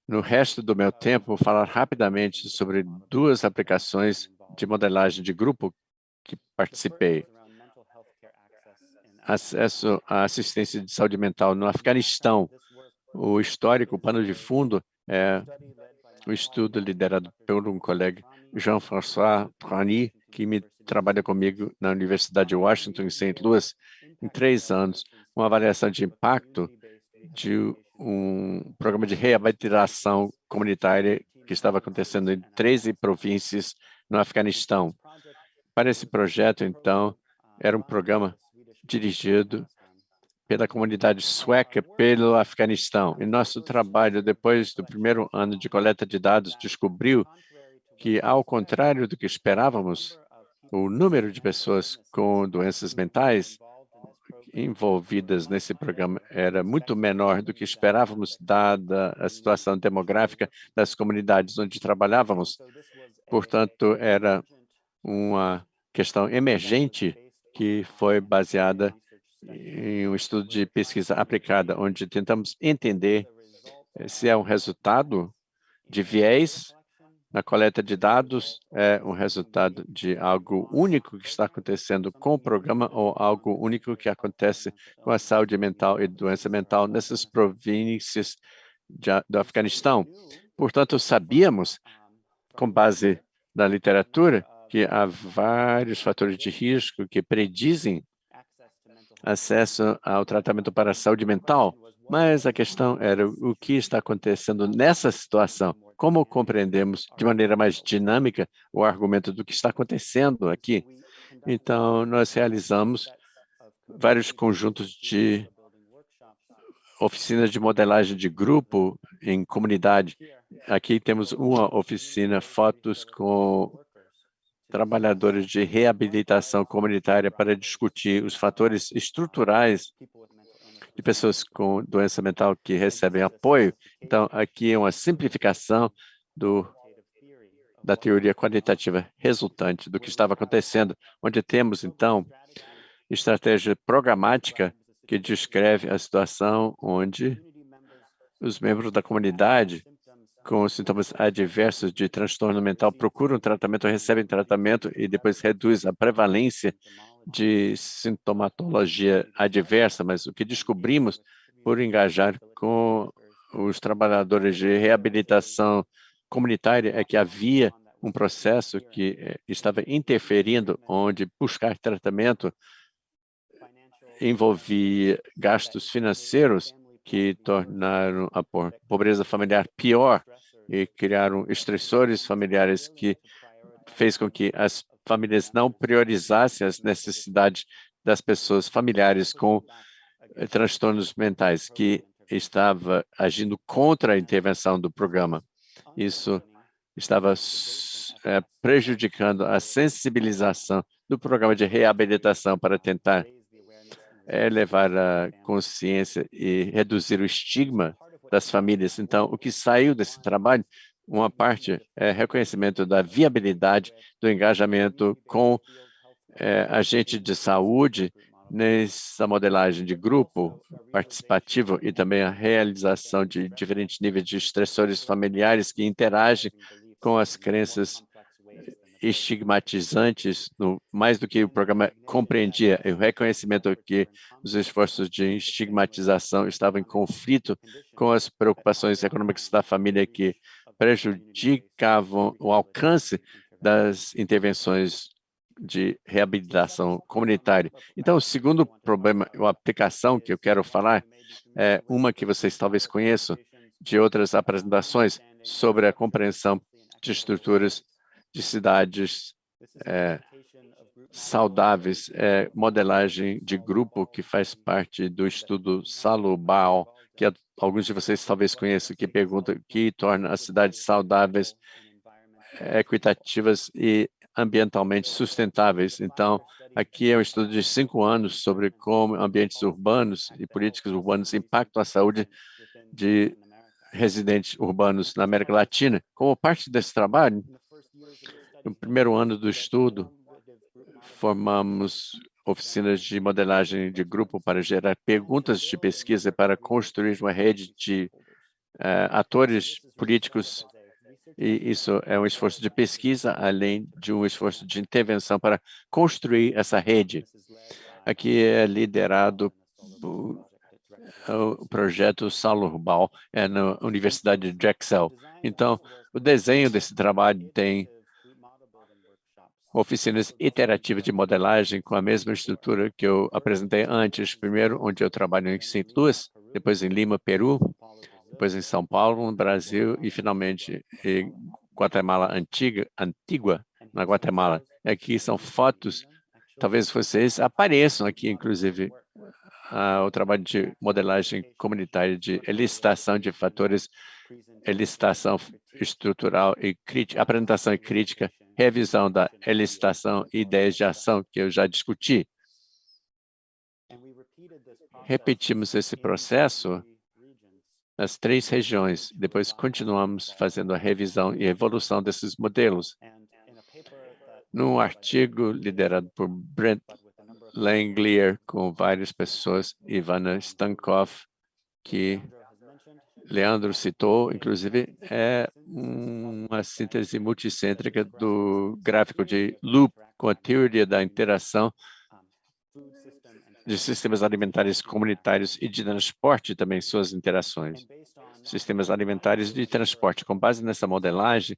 no resto do meu tempo, falar rapidamente sobre duas aplicações de modelagem de grupo que participei. Acesso à assistência de saúde mental no Afeganistão. O histórico, o pano de fundo, é o estudo liderado por um colega, Jean-François Trani, que trabalha comigo na Universidade de Washington, em St. Louis, em 3 anos, uma avaliação de impacto de um programa de reabilitação comunitária que estava acontecendo em 13 províncias no Afeganistão. Para esse projeto, então, era um programa dirigido pela comunidade sueca pelo Afeganistão. E nosso trabalho, depois do primeiro ano de coleta de dados, descobriu que, ao contrário do que esperávamos, o número de pessoas com doenças mentais envolvidas nesse programa era muito menor do que esperávamos, dada a situação demográfica das comunidades onde trabalhávamos. Portanto, era uma questão emergente que foi baseada em um estudo de pesquisa aplicada, onde tentamos entender se é um resultado de viés na coleta de dados, é um resultado de algo único que está acontecendo com o programa ou algo único que acontece com a saúde mental e doença mental nessas províncias do Afeganistão. Portanto, sabíamos, com base na literatura, que há vários fatores de risco que predizem acesso ao tratamento para a saúde mental, mas a questão era o que está acontecendo nessa situação. Como compreendemos de maneira mais dinâmica o argumento do que está acontecendo aqui? Então, nós realizamos vários conjuntos de oficinas de modelagem de grupo em comunidade. Aqui temos uma oficina, fotos com trabalhadores de reabilitação comunitária para discutir os fatores estruturais de pessoas com doença mental que recebem apoio. Então, aqui é uma simplificação da teoria quantitativa resultante do que estava acontecendo, onde temos, então, estratégia programática que descreve a situação onde os membros da comunidade com sintomas adversos de transtorno mental procuram tratamento, recebem tratamento e depois reduz a prevalência de sintomatologia adversa, mas o que descobrimos por engajar com os trabalhadores de reabilitação comunitária é que havia um processo que estava interferindo, onde buscar tratamento envolvia gastos financeiros que tornaram a pobreza familiar pior e criaram estressores familiares que fez com que as famílias não priorizassem as necessidades das pessoas familiares com transtornos mentais, que estava agindo contra a intervenção do programa. Isso estava prejudicando a sensibilização do programa de reabilitação para tentar elevar a consciência e reduzir o estigma das famílias. Então, o que saiu desse trabalho, uma parte é reconhecimento da viabilidade do engajamento com agente de saúde nessa modelagem de grupo participativo e também a realização de diferentes níveis de estressores familiares que interagem com as crenças estigmatizantes, mais do que o programa compreendia, e o reconhecimento que os esforços de estigmatização estavam em conflito com as preocupações econômicas da família que prejudicavam o alcance das intervenções de reabilitação comunitária. Então, o segundo problema, a aplicação que eu quero falar, é uma que vocês talvez conheçam de outras apresentações sobre a compreensão de estruturas de cidades saudáveis, modelagem de grupo que faz parte do estudo Salubal, que alguns de vocês talvez conheçam, que pergunta o que torna as cidades saudáveis, equitativas e ambientalmente sustentáveis. Então, aqui é um estudo de 5 anos sobre como ambientes urbanos e políticas urbanas impactam a saúde de residentes urbanos na América Latina. Como parte desse trabalho, no primeiro ano do estudo, formamos oficinas de modelagem de grupo para gerar perguntas de pesquisa para construir uma rede de atores políticos, e isso é um esforço de pesquisa, além de um esforço de intervenção para construir essa rede. Aqui é liderado por o projeto Salurbal, na Universidade de Drexel. Então, o desenho desse trabalho tem oficinas iterativas de modelagem com a mesma estrutura que eu apresentei antes, primeiro onde eu trabalho em St. Louis, depois em Lima, Peru, depois em São Paulo, no Brasil, e finalmente em Guatemala Antigua, na Guatemala. Aqui são fotos, talvez vocês apareçam aqui, inclusive, o trabalho de modelagem comunitária de elicitação de fatores, elicitação estrutural e crítica, apresentação e crítica, revisão da elicitação e ideias de ação, que eu já discuti. Repetimos esse processo nas 3 regiões. Depois continuamos fazendo a revisão e evolução desses modelos. Num artigo liderado por Brent Langlier, com várias pessoas, Ivana Stankoff, que Leandro citou, inclusive, é uma síntese multicêntrica do gráfico de Loop, com a teoria da interação de sistemas alimentares comunitários e de transporte também, suas interações. Sistemas alimentares de transporte. Com base nessa modelagem,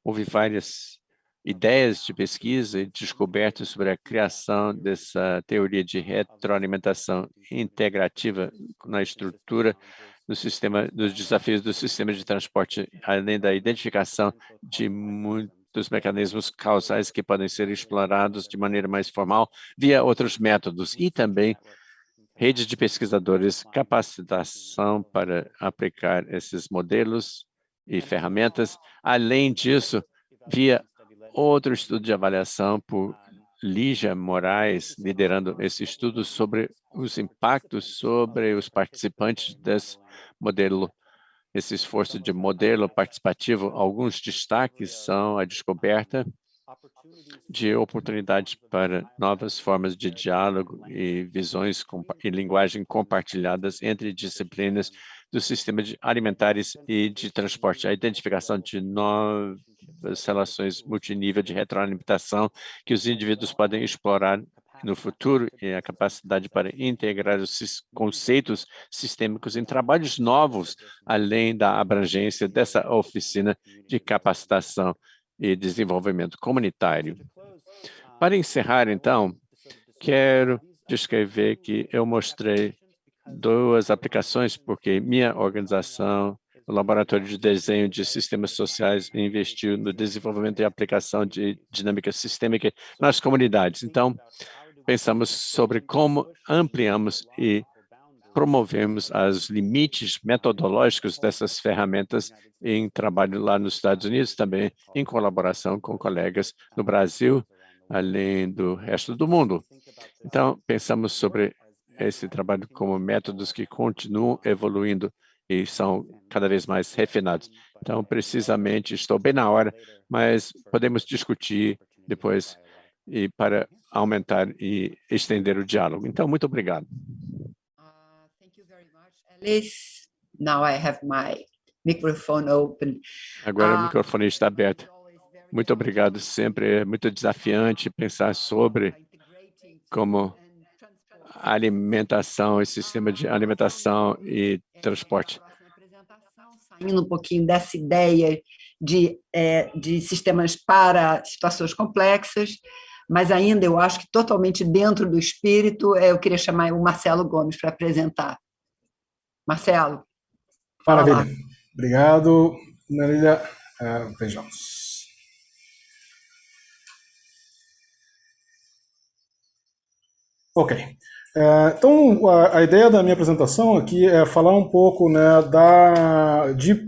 houve várias ideias de pesquisa e descobertas sobre a criação dessa teoria de retroalimentação integrativa na estrutura do sistema, dos desafios do sistema de transporte, além da identificação de muitos mecanismos causais que podem ser explorados de maneira mais formal via outros métodos, e também redes de pesquisadores, capacitação para aplicar esses modelos e ferramentas. Além disso, via outro estudo de avaliação por Lígia Moraes, liderando esse estudo sobre os impactos sobre os participantes desse modelo, esse esforço de modelo participativo. Alguns destaques são a descoberta de oportunidades para novas formas de diálogo e visões e linguagem compartilhadas entre disciplinas do sistema alimentares e de transporte, a identificação de novas relações multinível de retroalimentação que os indivíduos podem explorar no futuro, e a capacidade para integrar os conceitos sistêmicos em trabalhos novos, além da abrangência dessa oficina de capacitação e desenvolvimento comunitário. Para encerrar, então, quero descrever que eu mostrei 2 aplicações, porque minha organização o Laboratório de Desenho de Sistemas Sociais investiu no desenvolvimento e aplicação de dinâmica sistêmica nas comunidades. Então, pensamos sobre como ampliamos e promovemos os limites metodológicos dessas ferramentas em trabalho lá nos Estados Unidos, também em colaboração com colegas no Brasil, além do resto do mundo. Então, pensamos sobre esse trabalho como métodos que continuam evoluindo e são cada vez mais refinados. Então, precisamente, estou bem na hora, mas podemos discutir depois e para aumentar e estender o diálogo. Então, muito obrigado. Thank you very much, Alice. Now I have my microphone open. Agora o microfone está aberto. Muito obrigado. Sempre é muito desafiante pensar sobre como alimentação e sistema de alimentação e transporte. Saindo um pouquinho dessa ideia de sistemas para situações complexas, mas ainda eu acho que totalmente dentro do espírito, eu queria chamar o Marcelo Gomes para apresentar. Marcelo. Maravilha. Obrigado, Narília. Vejamos. Ok. Então, a ideia da minha apresentação aqui é falar um pouco, né, de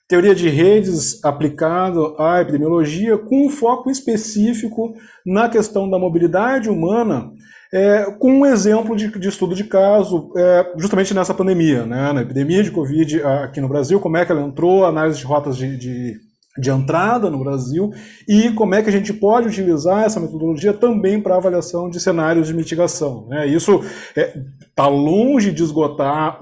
teoria de redes aplicado à epidemiologia com um foco específico na questão da mobilidade humana, com um exemplo de estudo de caso, justamente nessa pandemia, né, na epidemia de Covid aqui no Brasil, como é que ela entrou, análise de rotas de entrada no Brasil e como é que a gente pode utilizar essa metodologia também para avaliação de cenários de mitigação, né? Isso está longe de esgotar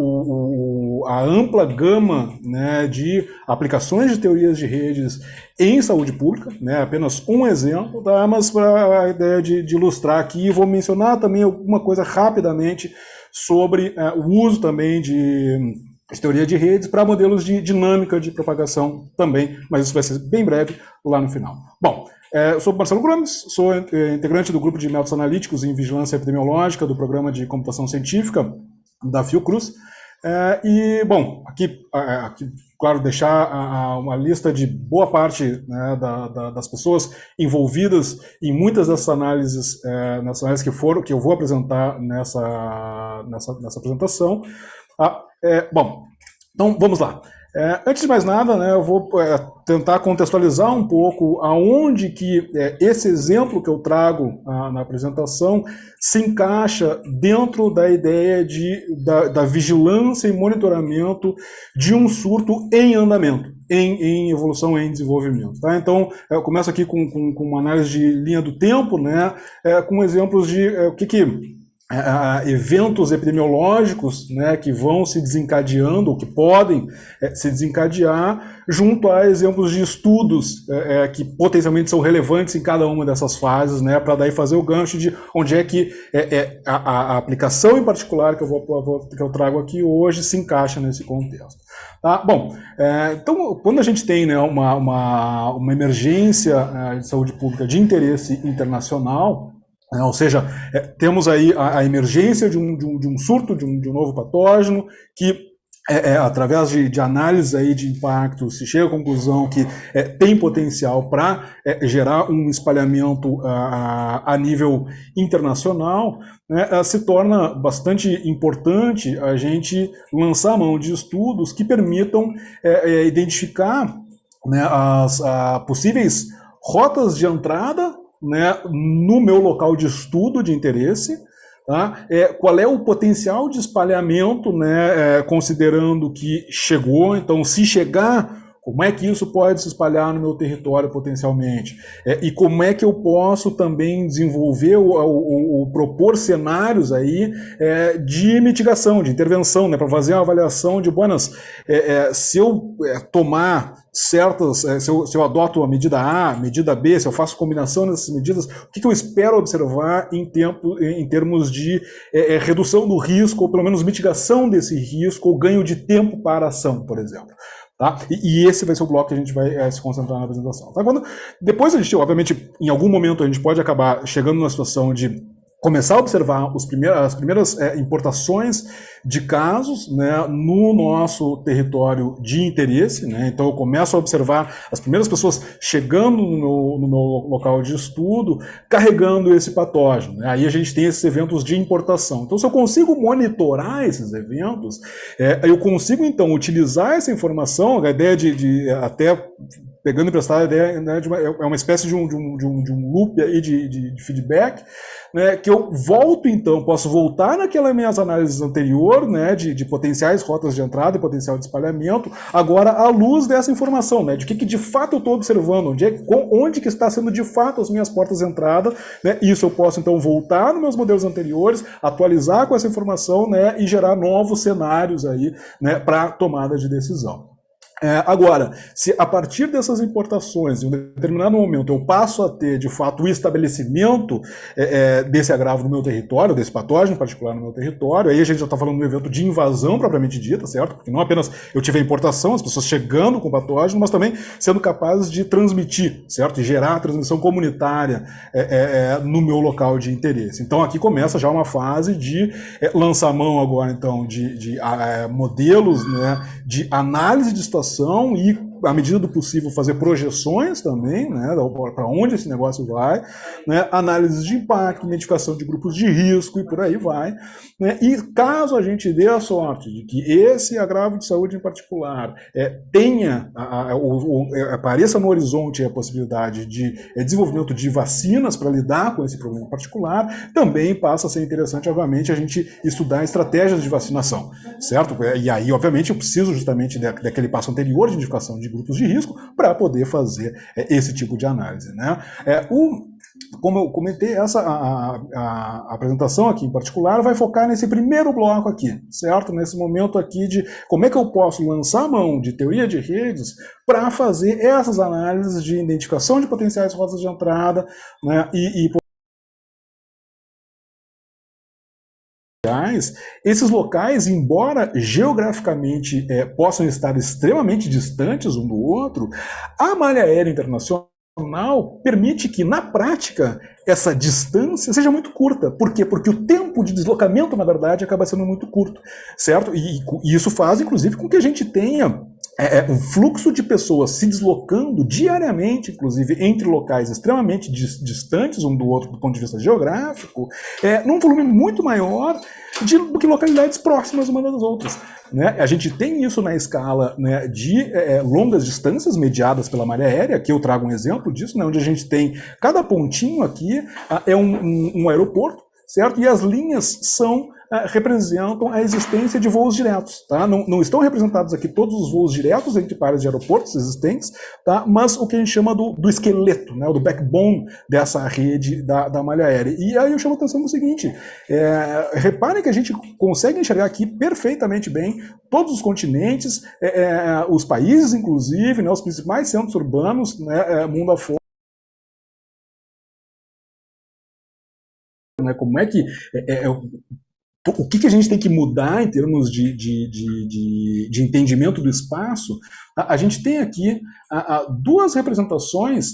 a ampla gama, né, de aplicações de teorias de redes em saúde pública, né? Apenas um exemplo, tá? Mas para a ideia de ilustrar aqui, vou mencionar também alguma coisa rapidamente sobre o uso também de teoria de redes para modelos de dinâmica de propagação também, mas isso vai ser bem breve lá no final. Bom, eu sou Marcelo Gomes, sou integrante do grupo de métodos analíticos em vigilância epidemiológica do programa de computação científica da Fiocruz. E, bom, aqui claro, deixar uma lista de boa parte, né, das pessoas envolvidas em muitas dessas análises, que eu vou apresentar nessa apresentação. Bom, então vamos lá. Antes de mais nada, né, eu vou tentar contextualizar um pouco aonde que esse exemplo que eu trago na apresentação se encaixa dentro da ideia da vigilância e monitoramento de um surto em andamento, em evolução, em desenvolvimento. Tá? Então, eu começo aqui com uma análise de linha do tempo, né, com exemplos de o que eventos epidemiológicos, né, que vão se desencadeando, ou que podem se desencadear, junto a exemplos de estudos que potencialmente são relevantes em cada uma dessas fases, né, para daí fazer o gancho de onde é que a aplicação em particular que eu trago aqui hoje se encaixa nesse contexto. Tá? Bom, então, quando a gente tem, né, uma emergência de saúde pública de interesse internacional, ou seja, temos aí a emergência de um surto, de um novo patógeno, que, através de análise aí de impacto, se chega à conclusão que tem potencial para gerar um espalhamento a nível internacional, né, se torna bastante importante a gente lançar a mão de estudos que permitam identificar, né, as possíveis rotas de entrada, né, no meu local de estudo de interesse, tá? Qual é o potencial de espalhamento, né, considerando que chegou, então se chegar, como é que isso pode se espalhar no meu território potencialmente? E como é que eu posso também desenvolver ou propor cenários aí de mitigação, de intervenção, né, para fazer uma avaliação de, se eu tomar certas, se eu adoto a medida A, medida B, se eu faço combinação dessas medidas, o que eu espero observar em termos de redução do risco, ou pelo menos mitigação desse risco, ou ganho de tempo para a ação, por exemplo. Tá? E esse vai ser o bloco que a gente vai se concentrar na apresentação. Tá? Depois a gente, obviamente, em algum momento a gente pode acabar chegando numa situação de começar a observar as primeiras importações de casos, né, no nosso território de interesse, né? Então eu começo a observar as primeiras pessoas chegando no meu local de estudo, carregando esse patógeno, né? Aí a gente tem esses eventos de importação. Então se eu consigo monitorar esses eventos, eu consigo então utilizar essa informação, a ideia de até pegando emprestado a ideia, né, é uma espécie de um loop aí de feedback, né, que eu volto então, posso voltar naquelas minhas análises anteriores, né, de potenciais rotas de entrada e potencial de espalhamento, agora à luz dessa informação, né, de que de fato eu estou observando, onde que está sendo de fato as minhas portas de entrada, né, isso eu posso então voltar nos meus modelos anteriores, atualizar com essa informação, né, e gerar novos cenários aí, né, para tomada de decisão. Agora, se a partir dessas importações, em um determinado momento, eu passo a ter, de fato, o estabelecimento desse agravo no meu território, desse patógeno em particular no meu território, aí a gente já está falando de um evento de invasão propriamente dita, certo? Porque não apenas eu tive a importação, as pessoas chegando com o patógeno, mas também sendo capazes de transmitir, certo? E gerar a transmissão comunitária no meu local de interesse. Então aqui começa já uma fase de lançar a mão agora, então, de modelos, né, de análise de situação e, à medida do possível, fazer projeções também, né, para onde esse negócio vai, né, análise de impacto, identificação de grupos de risco e por aí vai. Né, e caso a gente dê a sorte de que esse agravo de saúde em particular apareça no horizonte a possibilidade de desenvolvimento de vacinas para lidar com esse problema em particular, também passa a ser interessante, obviamente, a gente estudar estratégias de vacinação, certo? E aí, obviamente, eu preciso justamente daquele passo anterior de identificação de grupos de risco para poder fazer esse tipo de análise, né? Como eu comentei, a apresentação aqui em particular vai focar nesse primeiro bloco aqui, certo? Nesse momento aqui de como é que eu posso lançar a mão de teoria de redes para fazer essas análises de identificação de potenciais rotas de entrada, né, esses locais, embora geograficamente possam estar extremamente distantes um do outro, a malha aérea internacional permite que, na prática, essa distância seja muito curta. Por quê? Porque o tempo de deslocamento, na verdade, acaba sendo muito curto, certo? E isso faz, inclusive, com que a gente tenha um fluxo de pessoas se deslocando diariamente, inclusive, entre locais extremamente distantes um do outro do ponto de vista geográfico, num volume muito maior do que localidades próximas umas das outras. Né? A gente tem isso na escala, né, de longas distâncias mediadas pela malha aérea. Aqui eu trago um exemplo disso, né, onde a gente tem cada pontinho aqui é um aeroporto, certo? E as linhas representam a existência de voos diretos. Tá? Não estão representados aqui todos os voos diretos entre pares de aeroportos existentes, tá? Mas o que a gente chama do esqueleto, né? Do backbone dessa rede da malha aérea. E aí eu chamo a atenção no seguinte, reparem que a gente consegue enxergar aqui perfeitamente bem todos os continentes, os países, inclusive, né? Os principais centros urbanos, né? Mundo afora. Né? Como é que... o que a gente tem que mudar em termos de entendimento do espaço? A gente tem aqui duas representações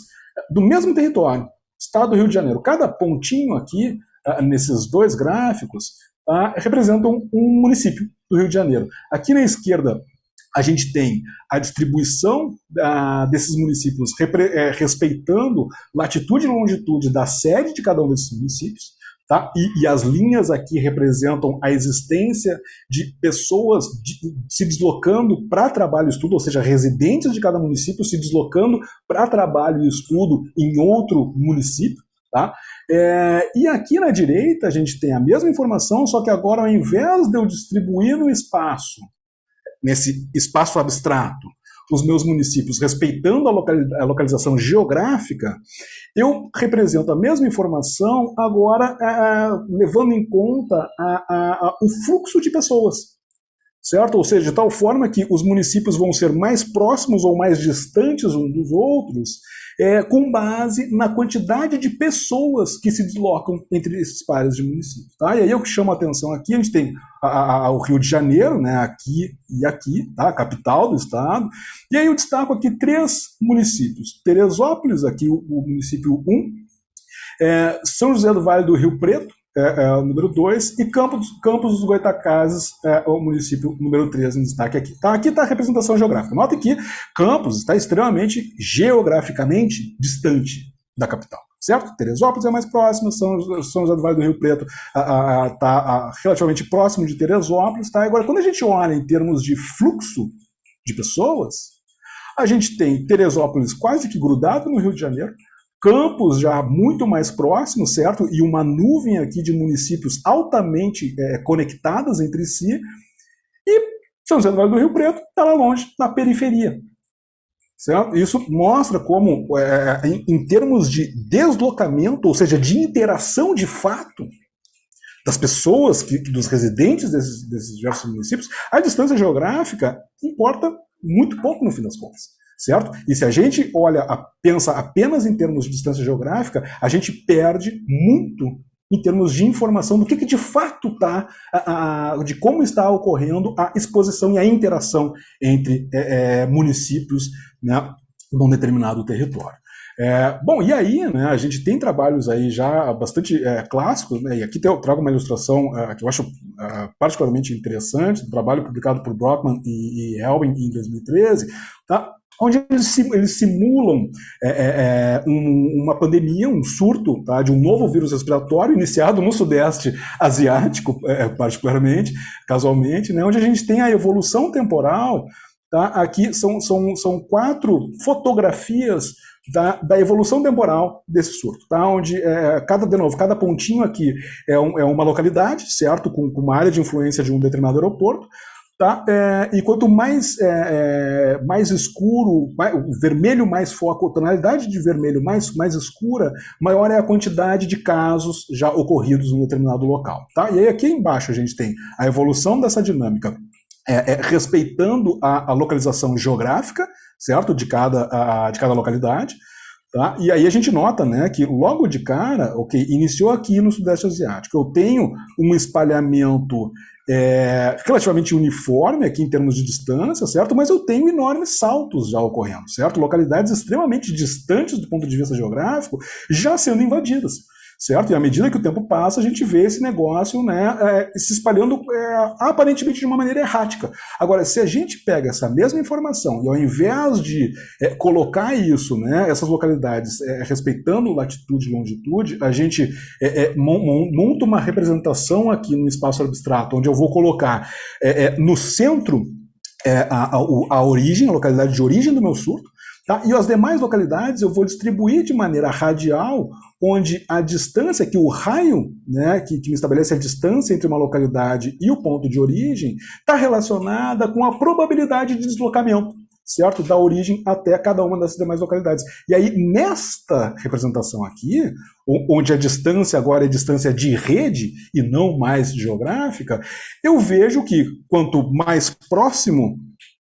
do mesmo território, Estado do Rio de Janeiro. Cada pontinho aqui, nesses dois gráficos, representam um município do Rio de Janeiro. Aqui na esquerda, a gente tem a distribuição desses municípios respeitando latitude e longitude da sede de cada um desses municípios. Tá? E as linhas aqui representam a existência de pessoas se deslocando para trabalho e estudo, ou seja, residentes de cada município se deslocando para trabalho e estudo em outro município. Tá? E aqui na direita a gente tem a mesma informação, só que agora, ao invés de eu distribuir no espaço, nesse espaço abstrato, os meus municípios respeitando a localização geográfica, eu represento a mesma informação agora levando em conta o fluxo de pessoas, certo? Ou seja, de tal forma que os municípios vão ser mais próximos ou mais distantes uns dos outros, com base na quantidade de pessoas que se deslocam entre esses pares de municípios. Tá? E aí eu que chamo a atenção aqui, a gente tem o Rio de Janeiro, né, aqui e aqui, tá? A capital do estado, e aí eu destaco aqui 3 municípios. Teresópolis, aqui o município 1, São José do Vale do Rio Preto, o número 2, e Campos dos Goytacazes o município número 3 em destaque aqui. Tá? Aqui está a representação geográfica. Nota que Campos está extremamente geograficamente distante da capital, certo? Teresópolis é mais próxima, São José do Vale do Rio Preto está relativamente próximo de Teresópolis. Tá? Agora, quando a gente olha em termos de fluxo de pessoas, a gente tem Teresópolis quase que grudado no Rio de Janeiro, Campos já muito mais próximo, certo? E uma nuvem aqui de municípios altamente conectadas entre si, e São José do Vale do Rio Preto está lá longe, na periferia. Certo? Isso mostra como, em termos de deslocamento, ou seja, de interação de fato das pessoas, dos residentes desses diversos municípios, a distância geográfica importa muito pouco no fim das contas. Certo? E se a gente pensa apenas em termos de distância geográfica, a gente perde muito em termos de informação do que de fato está, de como está ocorrendo a exposição e a interação entre municípios, né, num determinado território. Bom, e aí, né, a gente tem trabalhos aí já bastante clássicos, né, e aqui eu trago uma ilustração que eu acho particularmente interessante, um trabalho publicado por Brockman e Helbing em 2013, tá? Onde eles simulam uma pandemia, um surto, tá, de um novo vírus respiratório iniciado no Sudeste Asiático, particularmente, casualmente, né, onde a gente tem a evolução temporal. Tá? Aqui são 4 fotografias da evolução temporal desse surto, tá? Onde cada pontinho aqui é uma localidade, certo? Com uma área de influência de um determinado aeroporto. Tá? E quanto mais escuro, o vermelho mais foco, a tonalidade de vermelho mais escura, maior é a quantidade de casos já ocorridos em um determinado local. Tá? E aí aqui embaixo a gente tem a evolução dessa dinâmica, respeitando a localização geográfica, certo? De cada localidade. Tá? E aí a gente nota, né, que logo de cara, iniciou aqui no Sudeste Asiático. Eu tenho um espalhamento relativamente uniforme aqui em termos de distância, certo? Mas eu tenho enormes saltos já ocorrendo, certo? Localidades extremamente distantes do ponto de vista geográfico já sendo invadidas, certo? E à medida que o tempo passa, a gente vê esse negócio, né, se espalhando aparentemente de uma maneira errática. Agora, se a gente pega essa mesma informação e ao invés de colocar isso, né, essas localidades respeitando latitude e longitude, a gente monta uma representação aqui no espaço abstrato, onde eu vou colocar no centro a origem, a localidade de origem do meu surto, tá? E as demais localidades eu vou distribuir de maneira radial, onde a distância, que o raio, né, que me estabelece a distância entre uma localidade e o ponto de origem, está relacionada com a probabilidade de deslocamento, certo? Da origem até cada uma dessas demais localidades. E aí, nesta representação aqui, onde a distância agora é distância de rede e não mais geográfica, eu vejo que quanto mais próximo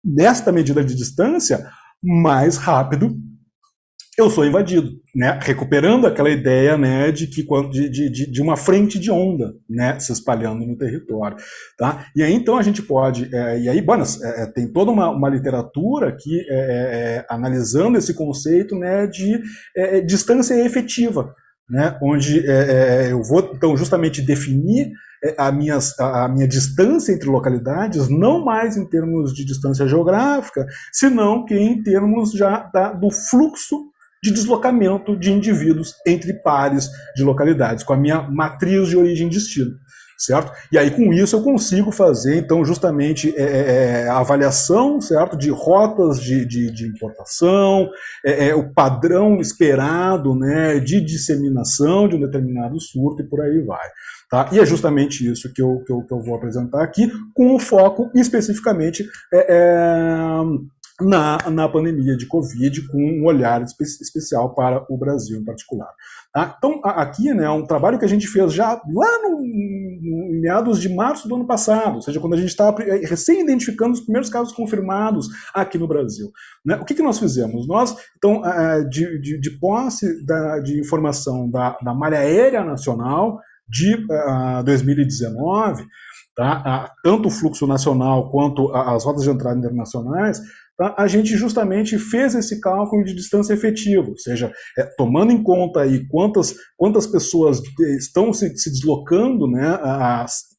desta medida de distância, mais rápido eu sou invadido, né? Recuperando aquela ideia, né, de uma frente de onda, né, se espalhando no território. Tá? E aí, então, a gente pode... tem toda uma literatura aqui analisando esse conceito, né, de distância efetiva, né, onde eu vou, então, justamente definir a minha distância entre localidades, não mais em termos de distância geográfica, senão que em termos já do fluxo de deslocamento de indivíduos entre pares de localidades, com a minha matriz de origem e destino, certo? E aí, com isso, eu consigo fazer, então, justamente a avaliação, certo, de rotas de importação, o padrão esperado, né, de disseminação de um determinado surto e por aí vai. Tá? E é justamente isso que eu vou apresentar aqui, com o foco especificamente na pandemia de Covid, com um olhar especial para o Brasil em particular. Tá? Então, aqui, né, é um trabalho que a gente fez já lá em meados de março do ano passado, ou seja, quando a gente estava recém-identificando os primeiros casos confirmados aqui no Brasil. Né? O que nós fizemos? Nós, então, de posse de informação da Malha Aérea Nacional de 2019, tá? Tanto o fluxo nacional quanto as rotas de entrada internacionais, tá, a gente justamente fez esse cálculo de distância efetiva, ou seja, tomando em conta aí quantas pessoas estão se deslocando, né,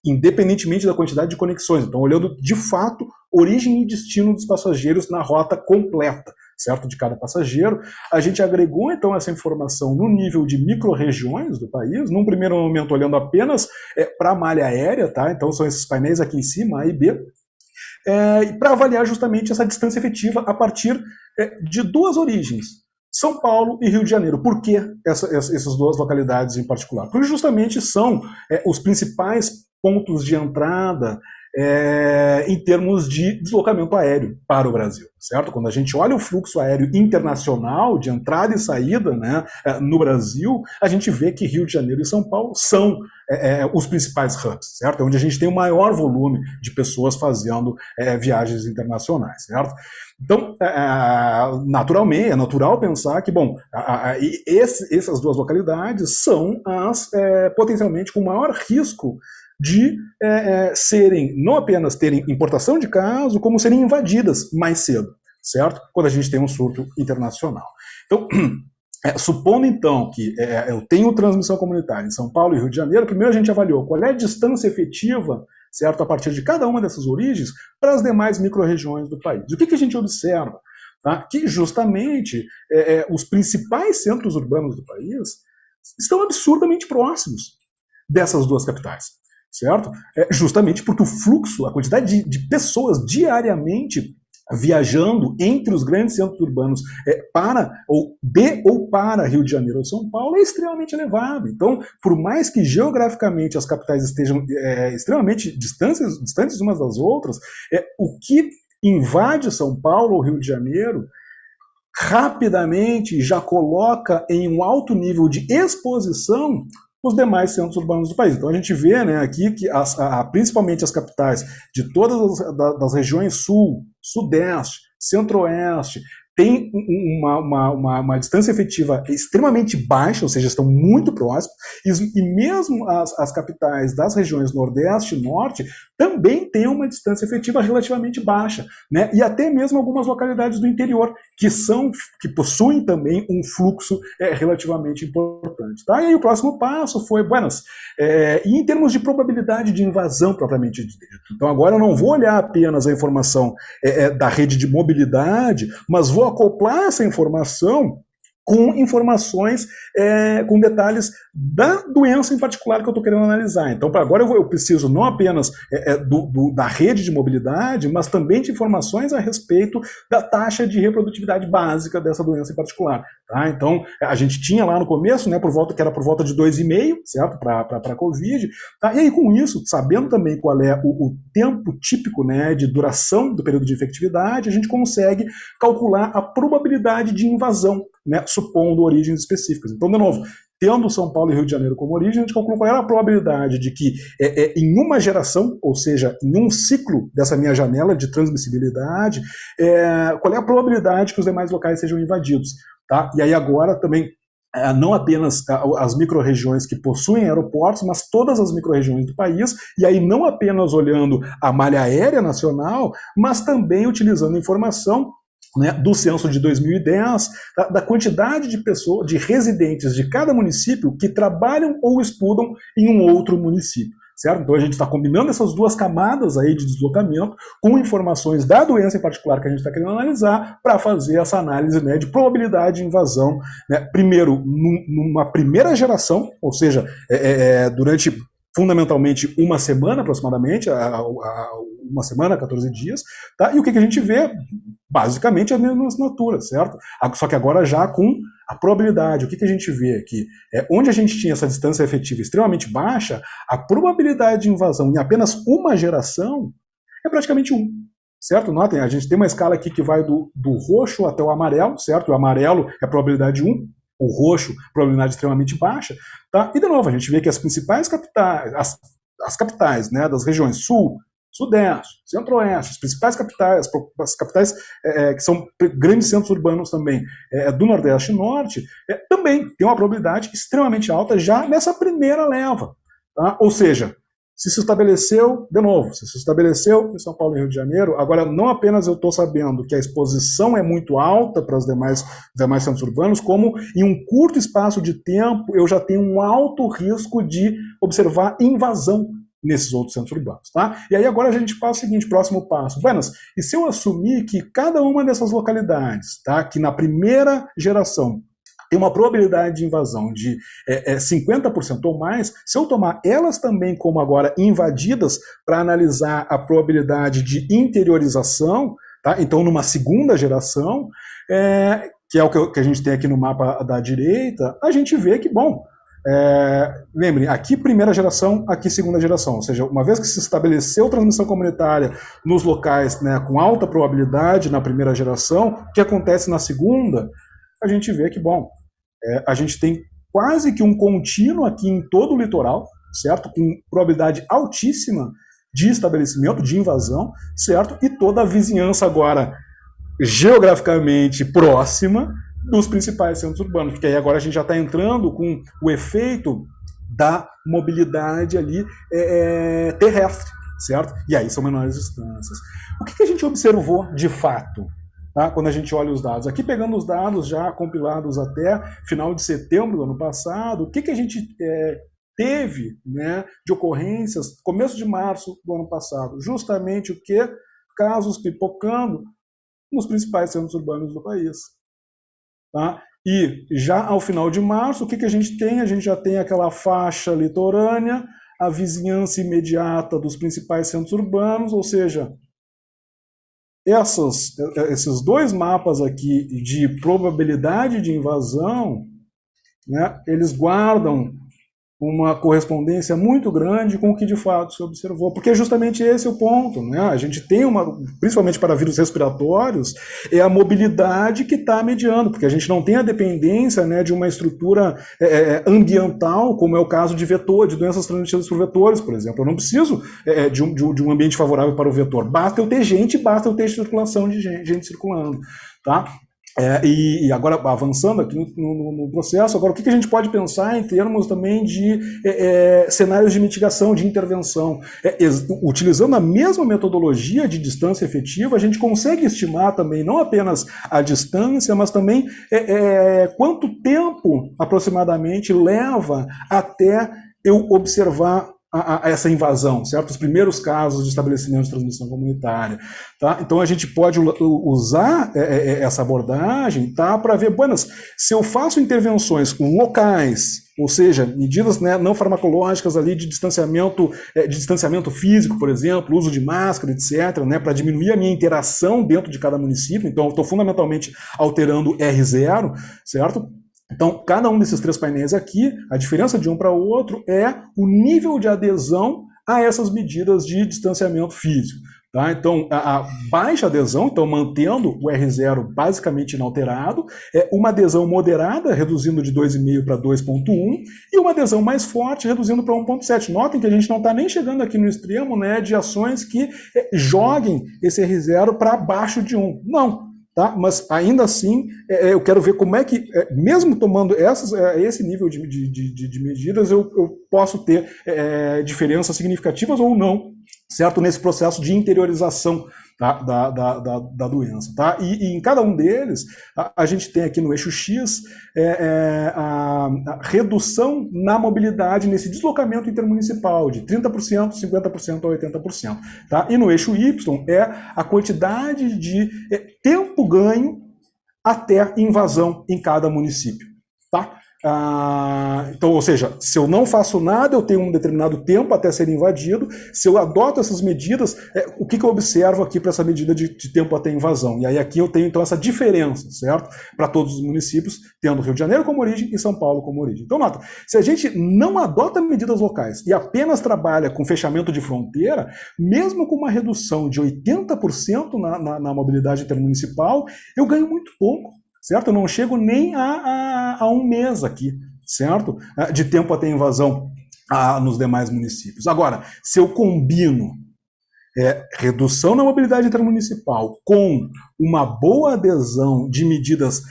independentemente da quantidade de conexões. Então, olhando de fato origem e destino dos passageiros na rota completa, certo, de cada passageiro. A gente agregou, então, essa informação no nível de micro-regiões do país, num primeiro momento olhando apenas para a malha aérea, tá? Então são esses painéis aqui em cima, A e B, para avaliar justamente essa distância efetiva a partir de duas origens, São Paulo e Rio de Janeiro. Por que essas duas localidades em particular? Porque justamente são os principais pontos de entrada em termos de deslocamento aéreo para o Brasil, certo? Quando a gente olha o fluxo aéreo internacional de entrada e saída, né, no Brasil, a gente vê que Rio de Janeiro e São Paulo são os principais hubs, certo? É onde a gente tem o maior volume de pessoas fazendo viagens internacionais, certo? Então, naturalmente, é natural pensar que, bom, essas duas localidades são as potencialmente com maior risco de serem, não apenas terem importação de caso, como serem invadidas mais cedo, certo? Quando a gente tem um surto internacional. Então, supondo então que eu tenho transmissão comunitária em São Paulo e Rio de Janeiro, primeiro a gente avaliou qual é a distância efetiva, certo, a partir de cada uma dessas origens, para as demais micro-regiões do país. O que a gente observa? Tá? Que justamente os principais centros urbanos do país estão absurdamente próximos dessas duas capitais, certo? Justamente porque o fluxo, a quantidade de pessoas diariamente viajando entre os grandes centros urbanos para Rio de Janeiro ou São Paulo é extremamente elevado. Então, por mais que geograficamente as capitais estejam extremamente distantes umas das outras, o que invade São Paulo ou Rio de Janeiro rapidamente já coloca em um alto nível de exposição os demais centros urbanos do país. Então a gente vê, né, aqui que principalmente as capitais de todas das regiões sul, sudeste, centro-oeste, tem uma distância efetiva extremamente baixa, ou seja, estão muito próximos, e mesmo as capitais das regiões nordeste e norte também têm uma distância efetiva relativamente baixa, né? E até mesmo algumas localidades do interior, que possuem também um fluxo relativamente importante. Tá? E aí o próximo passo foi, e em termos de probabilidade de invasão propriamente dito. Então agora eu não vou olhar apenas a informação da rede de mobilidade, mas vou acoplar essa informação com informações, com detalhes da doença em particular que eu estou querendo analisar. Então, agora eu preciso não apenas da rede de mobilidade, mas também de informações a respeito da taxa de reprodutividade básica dessa doença em particular. Tá? Então, a gente tinha lá no começo, né, que era por volta de 2,5, certo, para a Covid. Tá? E aí, com isso, sabendo também qual é o tempo típico, né, de duração do período de infectividade, a gente consegue calcular a probabilidade de invasão, né, supondo origens específicas. Então, de novo, tendo São Paulo e Rio de Janeiro como origem, a gente calculou qual era a probabilidade de que em uma geração, ou seja, em um ciclo dessa minha janela de transmissibilidade, qual é a probabilidade que os demais locais sejam invadidos. Tá? E aí agora também, não apenas as micro-regiões que possuem aeroportos, mas todas as micro-regiões do país, e aí não apenas olhando a malha aérea nacional, mas também utilizando informação, né, do censo de 2010, da quantidade de pessoas, de residentes de cada município que trabalham ou estudam em um outro município. Certo? Então a gente está combinando essas duas camadas aí de deslocamento com informações da doença em particular que a gente está querendo analisar para fazer essa análise, né, de probabilidade de invasão, né, primeiro numa primeira geração, ou seja, durante fundamentalmente uma semana aproximadamente, uma semana, 14 dias, tá? E o que a gente vê? Basicamente a mesma assinatura, certo? Só que agora já com a probabilidade. O que a gente vê aqui? Onde a gente tinha essa distância efetiva extremamente baixa, a probabilidade de invasão em apenas uma geração é praticamente 1. Certo? Notem, a gente tem uma escala aqui que vai do roxo até o amarelo, certo? O amarelo é a probabilidade 1, o roxo, probabilidade extremamente baixa. Tá? E, de novo, a gente vê que as principais capitais, as capitais, né, das regiões sul, sudeste, centro-oeste, as principais capitais, as capitais que são grandes centros urbanos também do nordeste e norte, também tem uma probabilidade extremamente alta já nessa primeira leva. Tá? Ou seja, se estabeleceu, de novo, se estabeleceu em São Paulo e Rio de Janeiro, agora não apenas eu estou sabendo que a exposição é muito alta para os demais centros urbanos, como em um curto espaço de tempo eu já tenho um alto risco de observar invasão nesses outros centros urbanos, tá? E aí agora a gente passa o seguinte, próximo passo. Buenas, e se eu assumir que cada uma dessas localidades, tá, que na primeira geração tem uma probabilidade de invasão de 50% ou mais, se eu tomar elas também como agora invadidas para analisar a probabilidade de interiorização, tá? Então numa segunda geração, que é o que a gente tem aqui no mapa da direita, a gente vê que, bom, lembrem, aqui primeira geração, aqui segunda geração, ou seja, uma vez que se estabeleceu transmissão comunitária nos locais, né, com alta probabilidade na primeira geração, o que acontece na segunda? A gente vê que, bom, a gente tem quase que um contínuo aqui em todo o litoral, certo? Com probabilidade altíssima de estabelecimento, de invasão, certo? E toda a vizinhança agora geograficamente próxima dos principais centros urbanos, porque aí agora a gente já está entrando com o efeito da mobilidade ali terrestre, certo? E aí são menores distâncias. O que a gente observou de fato? Tá? Quando a gente olha os dados. Aqui pegando os dados já compilados até final de setembro do ano passado, o que a gente teve, né, de ocorrências começo de março do ano passado? Justamente o que? Casos pipocando nos principais centros urbanos do país. Tá? E já ao final de março, o que a gente tem? A gente já tem aquela faixa litorânea, a vizinhança imediata dos principais centros urbanos, ou seja, esses dois mapas aqui de probabilidade de invasão, né, eles guardam uma correspondência muito grande com o que de fato se observou, porque justamente esse é o ponto, né? A gente tem principalmente para vírus respiratórios, é a mobilidade que está mediando, porque a gente não tem a dependência, né, de uma estrutura ambiental, como é o caso de doenças transmitidas por vetores, por exemplo. Eu não preciso de um ambiente favorável para o vetor, basta eu ter gente, basta eu ter circulação de gente circulando, tá? E agora, avançando aqui no processo, agora o que a gente pode pensar em termos também de cenários de mitigação, de intervenção? Utilizando a mesma metodologia de distância efetiva, a gente consegue estimar também não apenas a distância, mas também quanto tempo aproximadamente leva até eu observar essa invasão, certo? Os primeiros casos de estabelecimento de transmissão comunitária, tá? Então a gente pode usar essa abordagem, tá, para ver, buenas, se eu faço intervenções locais, ou seja, medidas, né, não farmacológicas ali de distanciamento físico, por exemplo, uso de máscara, etc., né, para diminuir a minha interação dentro de cada município, então eu estou fundamentalmente alterando R0, certo? Então, cada um desses três painéis aqui, a diferença de um para o outro é o nível de adesão a essas medidas de distanciamento físico. Tá? Então, a baixa adesão, então mantendo o R0 basicamente inalterado, uma adesão moderada, reduzindo de 2,5 para 2,1, e uma adesão mais forte, reduzindo para 1,7. Notem que a gente não está nem chegando aqui no extremo, né, de ações que joguem esse R0 para abaixo de 1. Não. Tá? Mas ainda assim, eu quero ver como é que, mesmo tomando esse nível de medidas, eu posso ter diferenças significativas ou não, certo? Nesse processo de interiorização, tá, da doença. Tá? E em cada um deles, a gente tem aqui no eixo X a redução na mobilidade, nesse deslocamento intermunicipal, de 30%, 50% a 80%. Tá? E no eixo Y é a quantidade de tempo ganho até invasão em cada município. Tá? Então, ou seja, se eu não faço nada, eu tenho um determinado tempo até ser invadido. Se eu adoto essas medidas, o que eu observo aqui para essa medida de tempo até invasão? E aí aqui eu tenho então essa diferença, certo? Para todos os municípios, tendo Rio de Janeiro como origem e São Paulo como origem. Então, nota, se a gente não adota medidas locais e apenas trabalha com fechamento de fronteira, mesmo com uma redução de 80% na mobilidade intermunicipal, eu ganho muito pouco. Certo? Eu não chego nem a um mês aqui, certo? De tempo até invasão nos demais municípios. Agora, se eu combino redução na mobilidade intermunicipal com uma boa adesão de medidas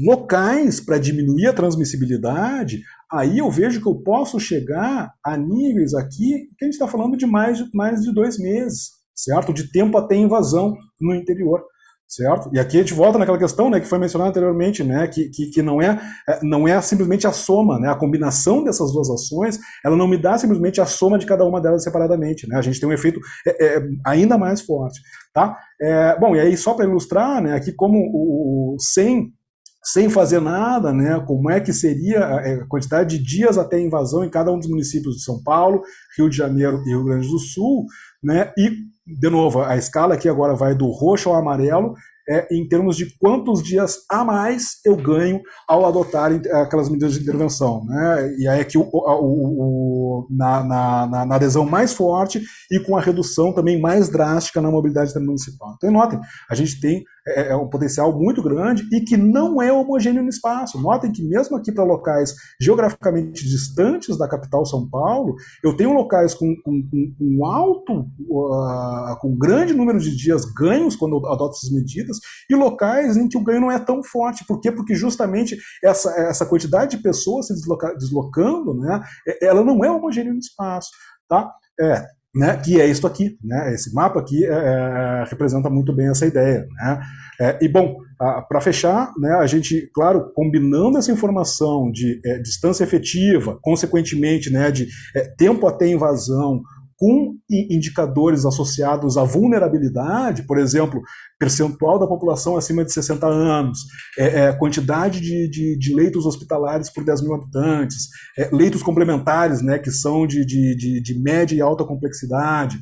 locais para diminuir a transmissibilidade, aí eu vejo que eu posso chegar a níveis aqui que a gente está falando de mais de 2 meses, certo? De tempo até invasão no interior. Certo? E aqui a gente volta naquela questão, né, que foi mencionada anteriormente, né, que não é simplesmente a soma, né, a combinação dessas duas ações, ela não me dá simplesmente a soma de cada uma delas separadamente, né, a gente tem um efeito ainda mais forte, tá? Bom, e aí só para ilustrar, né, aqui como sem fazer nada, né, como é que seria a quantidade de dias até a invasão em cada um dos municípios de São Paulo, Rio de Janeiro e Rio Grande do Sul, né, e, de novo, a escala aqui agora vai do roxo ao amarelo, em termos de quantos dias a mais eu ganho ao adotar aquelas medidas de intervenção, né? E aí aqui na adesão mais forte e com a redução também mais drástica na mobilidade intermunicipal. Então, notem, a gente tem um potencial muito grande e que não é homogêneo no espaço. Notem que mesmo aqui para locais geograficamente distantes da capital São Paulo, eu tenho locais com grande número de dias ganhos quando eu adoto essas medidas, e locais em que o ganho não é tão forte. Por quê? Porque justamente essa quantidade de pessoas se deslocando, né, ela não é homogênea no espaço. Tá? Né, que é isso aqui, né, esse mapa aqui representa muito bem essa ideia, né, e bom, para fechar, né, a gente, claro, combinando essa informação de distância efetiva, consequentemente, né, de tempo até invasão, com indicadores associados à vulnerabilidade, por exemplo, percentual da população acima de 60 anos, quantidade de leitos hospitalares por 10 mil habitantes, leitos complementares, né, que são de média e alta complexidade.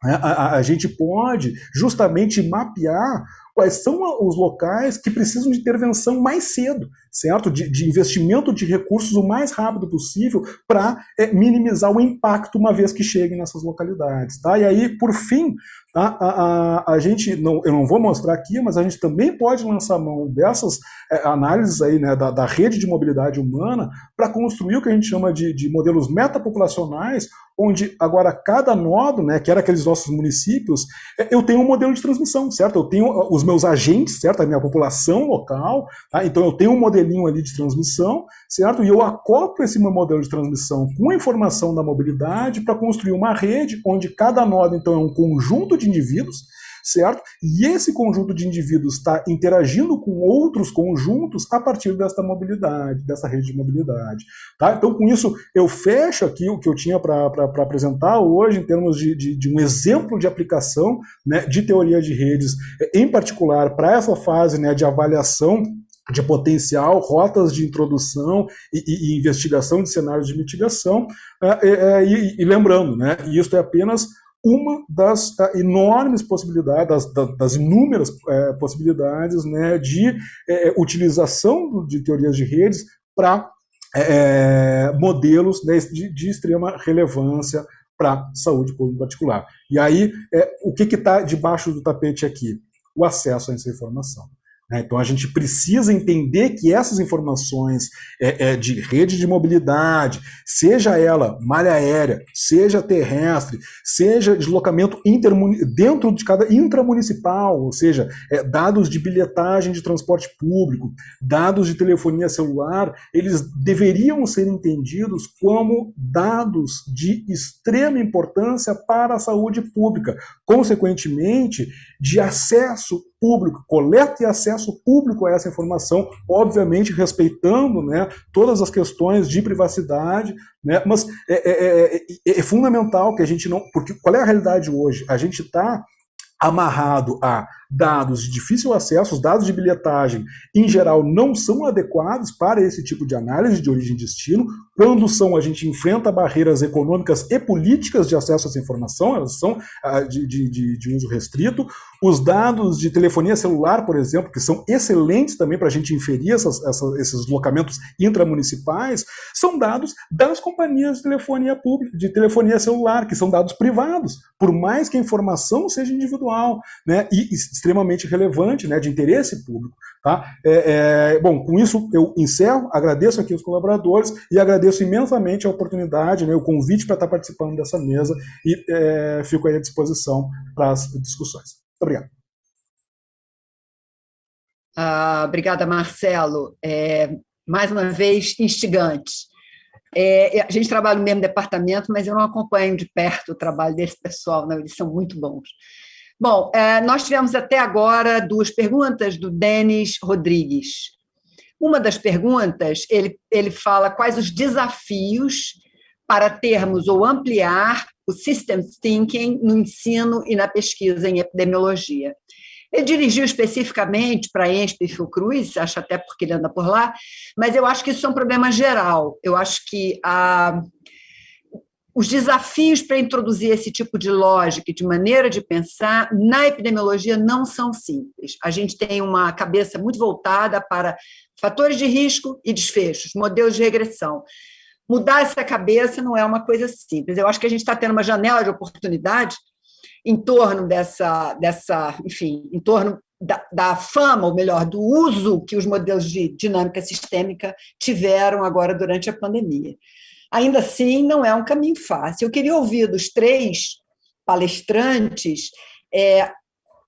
A gente pode justamente mapear quais são os locais que precisam de intervenção mais cedo, certo? De investimento de recursos o mais rápido possível para minimizar o impacto uma vez que cheguem nessas localidades. Tá? E aí, por fim, a gente, eu não vou mostrar aqui, mas a gente também pode lançar mão dessas análises aí, né, da rede de mobilidade humana para construir o que a gente chama de modelos metapopulacionais, onde agora cada nodo, né, que era aqueles nossos municípios, eu tenho um modelo de transmissão, certo? Eu tenho os meus agentes, certo? A minha população local, tá? Então eu tenho um modelinho ali de transmissão, certo? E eu acoplo esse meu modelo de transmissão com a informação da mobilidade para construir uma rede onde cada nodo, então, é um conjunto de indivíduos, certo? E esse conjunto de indivíduos está interagindo com outros conjuntos a partir dessa mobilidade, dessa rede de mobilidade. Tá? Então, com isso, eu fecho aqui o que eu tinha para apresentar hoje em termos de um exemplo de aplicação, né, de teoria de redes, em particular para essa fase, né, de avaliação de potencial, rotas de introdução e investigação de cenários de mitigação, e lembrando, né, isso é apenas uma das enormes possibilidades, das inúmeras possibilidades, né, de utilização de teorias de redes para modelos, né, de extrema relevância para a saúde pública em particular. E aí, o que está debaixo do tapete aqui? O acesso a essa informação. Então, a gente precisa entender que essas informações de rede de mobilidade, seja ela malha aérea, seja terrestre, seja deslocamento dentro de cada intramunicipal, ou seja, dados de bilhetagem de transporte público, dados de telefonia celular, eles deveriam ser entendidos como dados de extrema importância para a saúde pública, consequentemente, de acesso público, coleta e acesso público a essa informação, obviamente respeitando, né, todas as questões de privacidade, né, mas é fundamental que a gente não... Porque qual é a realidade hoje? A gente está amarrado a dados de difícil acesso, os dados de bilhetagem, em geral, não são adequados para esse tipo de análise de origem e destino. Quando a gente enfrenta barreiras econômicas e políticas de acesso a essa informação, elas são de uso restrito. Os dados de telefonia celular, por exemplo, que são excelentes também para a gente inferir esses deslocamentos intramunicipais, são dados das companhias de telefonia pública, de telefonia celular, que são dados privados, por mais que a informação seja individual, né, e extremamente relevante, né, de interesse público. Tá? Bom, com isso eu encerro, agradeço aqui os colaboradores e agradeço imensamente a oportunidade, né, o convite para estar participando dessa mesa e fico aí à disposição para as discussões. Muito obrigado. Obrigada, Marcelo. Mais uma vez, instigante. A gente trabalha no mesmo departamento, mas eu não acompanho de perto o trabalho desse pessoal, não, eles são muito bons. Bom, nós tivemos até agora 2 perguntas do Denis Rodrigues. Uma das perguntas, ele fala quais os desafios para termos ou ampliar o Systems Thinking no ensino e na pesquisa em epidemiologia. Ele dirigiu especificamente para a ENSP e Fiocruz, acho até porque ele anda por lá, mas eu acho que isso é um problema geral. Eu acho que os desafios para introduzir esse tipo de lógica e de maneira de pensar na epidemiologia não são simples. A gente tem uma cabeça muito voltada para fatores de risco e desfechos, modelos de regressão. Mudar essa cabeça não é uma coisa simples. Eu acho que a gente está tendo uma janela de oportunidade em torno enfim, em torno da fama, ou melhor, do uso que os modelos de dinâmica sistêmica tiveram agora durante a pandemia. Ainda assim, não é um caminho fácil. Eu queria ouvir dos 3 palestrantes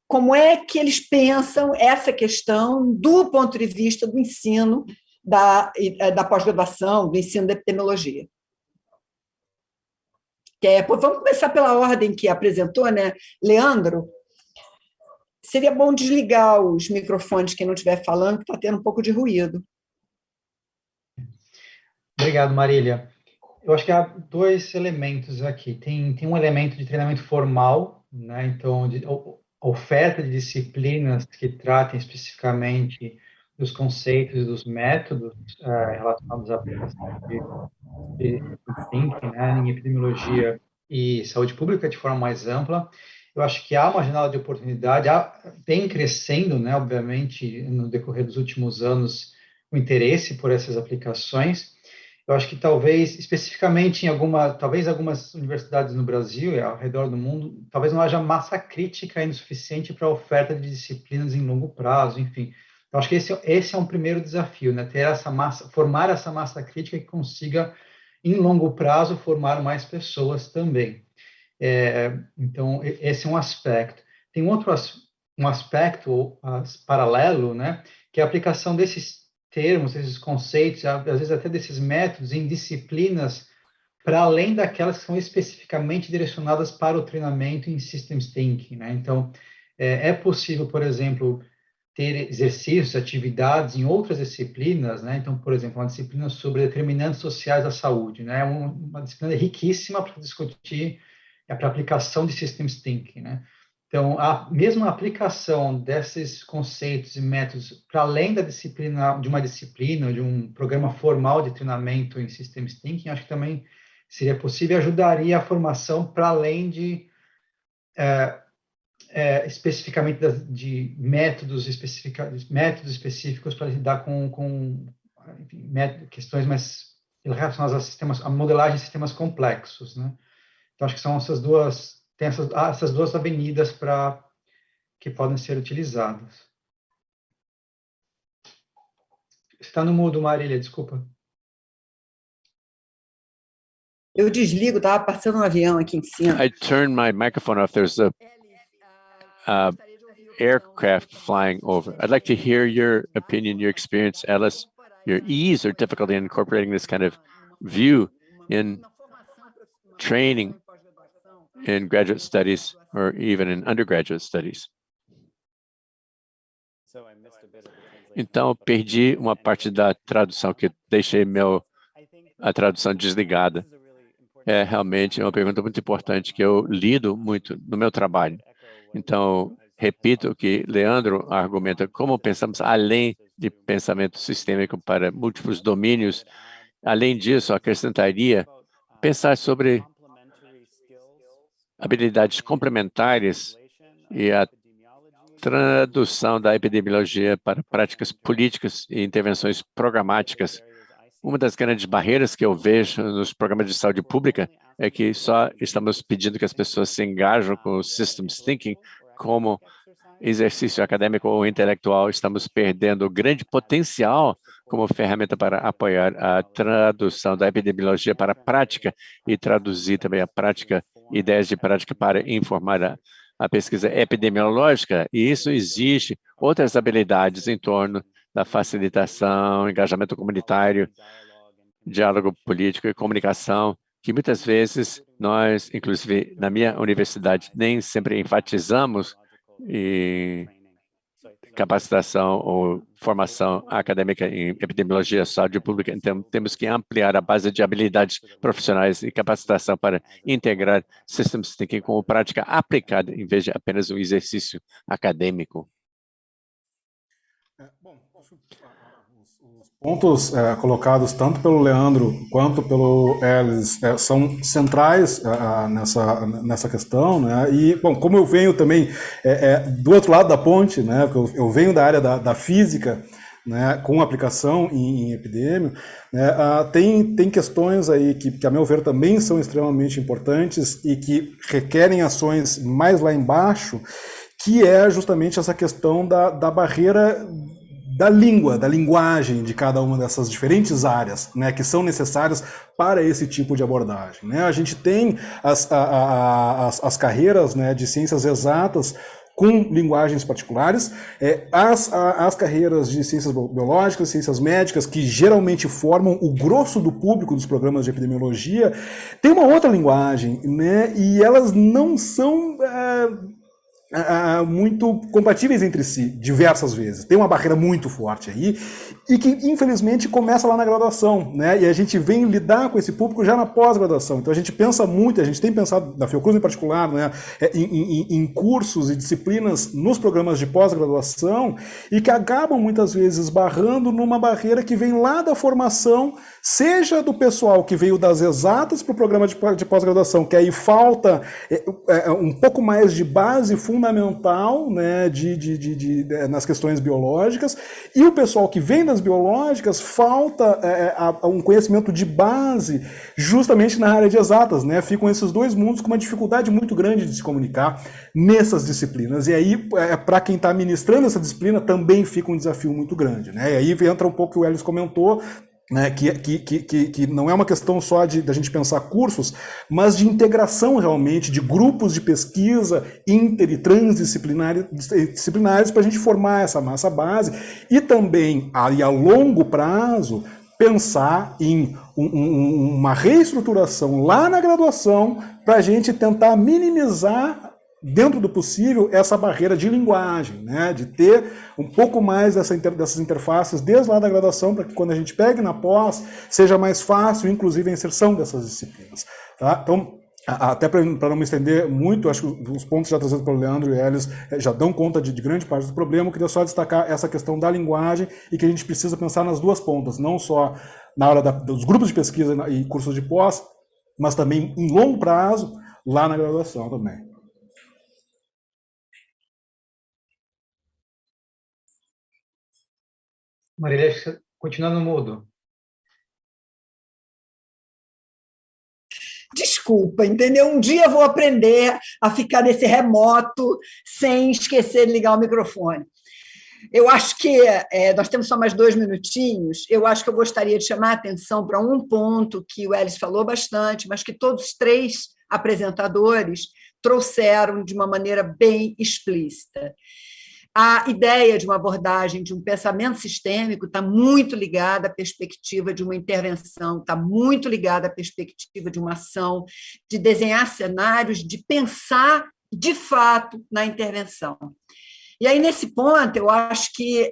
como é que eles pensam essa questão do ponto de vista do ensino da pós-graduação, do ensino da epidemiologia. Vamos começar pela ordem que apresentou, né? Leandro, seria bom desligar os microfones quem não estiver falando, que está tendo um pouco de ruído. Obrigado, Marília. Eu acho que há 2 elementos aqui. Tem um elemento de treinamento formal, né? Então, a oferta de disciplinas que tratem especificamente dos conceitos e dos métodos relacionados à aplicação de thinking, né, em epidemiologia e saúde pública de forma mais ampla. Eu acho que há uma janela de oportunidade, vem crescendo, né, obviamente, no decorrer dos últimos anos, o interesse por essas aplicações. Eu acho que talvez, especificamente talvez algumas universidades no Brasil e ao redor do mundo, talvez não haja massa crítica ainda suficiente para a oferta de disciplinas em longo prazo, enfim. Eu acho que esse é um primeiro desafio, né, ter essa massa, formar essa massa crítica que consiga, em longo prazo, formar mais pessoas também. Então, esse é um aspecto. Tem um aspecto paralelo, né, que é a aplicação desses termos, desses conceitos, às vezes até desses métodos em disciplinas para além daquelas que são especificamente direcionadas para o treinamento em Systems Thinking, né? Então, é possível, por exemplo, ter exercícios, atividades em outras disciplinas, né? Então, por exemplo, uma disciplina sobre determinantes sociais da saúde, né? Uma disciplina riquíssima para discutir para aplicação de Systems Thinking, né? Então, a mesma aplicação desses conceitos e métodos para além da disciplina, de um programa formal de treinamento em Systems Thinking, acho que também seria possível e ajudaria a formação para além de especificamente de métodos específicos para lidar com enfim, questões mais relacionadas a modelagem de sistemas complexos, né? Então, acho que são essas duas avenidas que podem ser utilizadas. Está no mudo, Marília, desculpa. Eu desligo, estava passando um avião aqui em cima. I turned my microphone off. There's a aircraft flying over. I'd like to hear your opinion, your experience, Alice, your ease or difficulty in incorporating this kind of view in training in graduate studies or even in undergraduate studies. Então, perdi uma parte da tradução, que deixei a tradução desligada. É realmente uma pergunta muito importante que eu lido muito no meu trabalho. Então, repito que Leandro argumenta como pensamos além de pensamento sistêmico para múltiplos domínios. Além disso, acrescentaria pensar sobre habilidades complementares e a tradução da epidemiologia para práticas políticas e intervenções programáticas. Uma das grandes barreiras que eu vejo nos programas de saúde pública é que só estamos pedindo que as pessoas se engajam com o Systems Thinking como exercício acadêmico ou intelectual. Estamos perdendo o grande potencial como ferramenta para apoiar a tradução da epidemiologia para a prática e traduzir também a prática, ideias de prática para informar a pesquisa epidemiológica, e isso exige outras habilidades em torno da facilitação, engajamento comunitário diálogo político e comunicação, que muitas vezes nós, inclusive na minha universidade, nem sempre enfatizamos em capacitação ou formação acadêmica em epidemiologia, saúde pública. Então, temos que ampliar a base de habilidades profissionais e capacitação para integrar systems thinking com prática aplicada, em vez de apenas um exercício acadêmico. Bom, os pontos colocados tanto pelo Leandro quanto pelo Ellis são centrais nessa questão, né? E, bom, como eu venho também do outro lado da ponte, né? Porque eu venho da área da física, né, com aplicação em epidemia, né, tem questões aí que, a meu ver, também são extremamente importantes e que requerem ações mais lá embaixo, que é justamente essa questão da barreira da língua, da linguagem de cada uma dessas diferentes áreas, né, que são necessárias para esse tipo de abordagem, né? A gente tem as carreiras, né, de ciências exatas com linguagens particulares, as carreiras de ciências biológicas, ciências médicas, que geralmente formam o grosso do público dos programas de epidemiologia, tem uma outra linguagem, né, e elas não são muito compatíveis entre si, diversas vezes. Tem uma barreira muito forte aí, e que, infelizmente, começa lá na graduação, né? E a gente vem lidar com esse público já na pós-graduação. Então, a gente pensa muito, a gente tem pensado, na Fiocruz em particular, né, em cursos e disciplinas nos programas de pós-graduação, e que acabam, muitas vezes, barrando numa barreira que vem lá da formação, seja do pessoal que veio das exatas para o programa de pós-graduação, que aí falta um pouco mais de base fundamental, né, nas questões biológicas, e o pessoal que vem das biológicas falta um conhecimento de base justamente na área de exatas, né? Ficam esses dois mundos com uma dificuldade muito grande de se comunicar nessas disciplinas, e aí para quem está ministrando essa disciplina também fica um desafio muito grande, né? E aí entra um pouco o que o Ellis comentou, né, que não é uma questão só da gente pensar cursos, mas de integração realmente de grupos de pesquisa inter e transdisciplinares para a gente formar essa massa base e também, a longo prazo, pensar em uma reestruturação lá na graduação para a gente tentar minimizar, dentro do possível, essa barreira de linguagem, né? De ter um pouco mais dessas interfaces desde lá da graduação, para que quando a gente pegue na pós, seja mais fácil, inclusive, a inserção dessas disciplinas. Tá? Então, até para não me estender muito, acho que os pontos já trazidos pelo Leandro e Ellis já dão conta de grande parte do problema. Eu queria só destacar essa questão da linguagem e que a gente precisa pensar nas duas pontas, não só na hora dos grupos de pesquisa e cursos de pós, mas também em longo prazo, lá na graduação também. Marília, continuando no mudo. Desculpa, entendeu? Um dia eu vou aprender a ficar nesse remoto sem esquecer de ligar o microfone. Eu acho que nós temos só mais 2 minutinhos. Eu acho que eu gostaria de chamar a atenção para um ponto que o Ellis falou bastante, mas que todos os 3 apresentadores trouxeram de uma maneira bem explícita. A ideia de uma abordagem de um pensamento sistêmico está muito ligada à perspectiva de uma intervenção, está muito ligada à perspectiva de uma ação, de desenhar cenários, de pensar, de fato, na intervenção. E aí, nesse ponto, eu acho que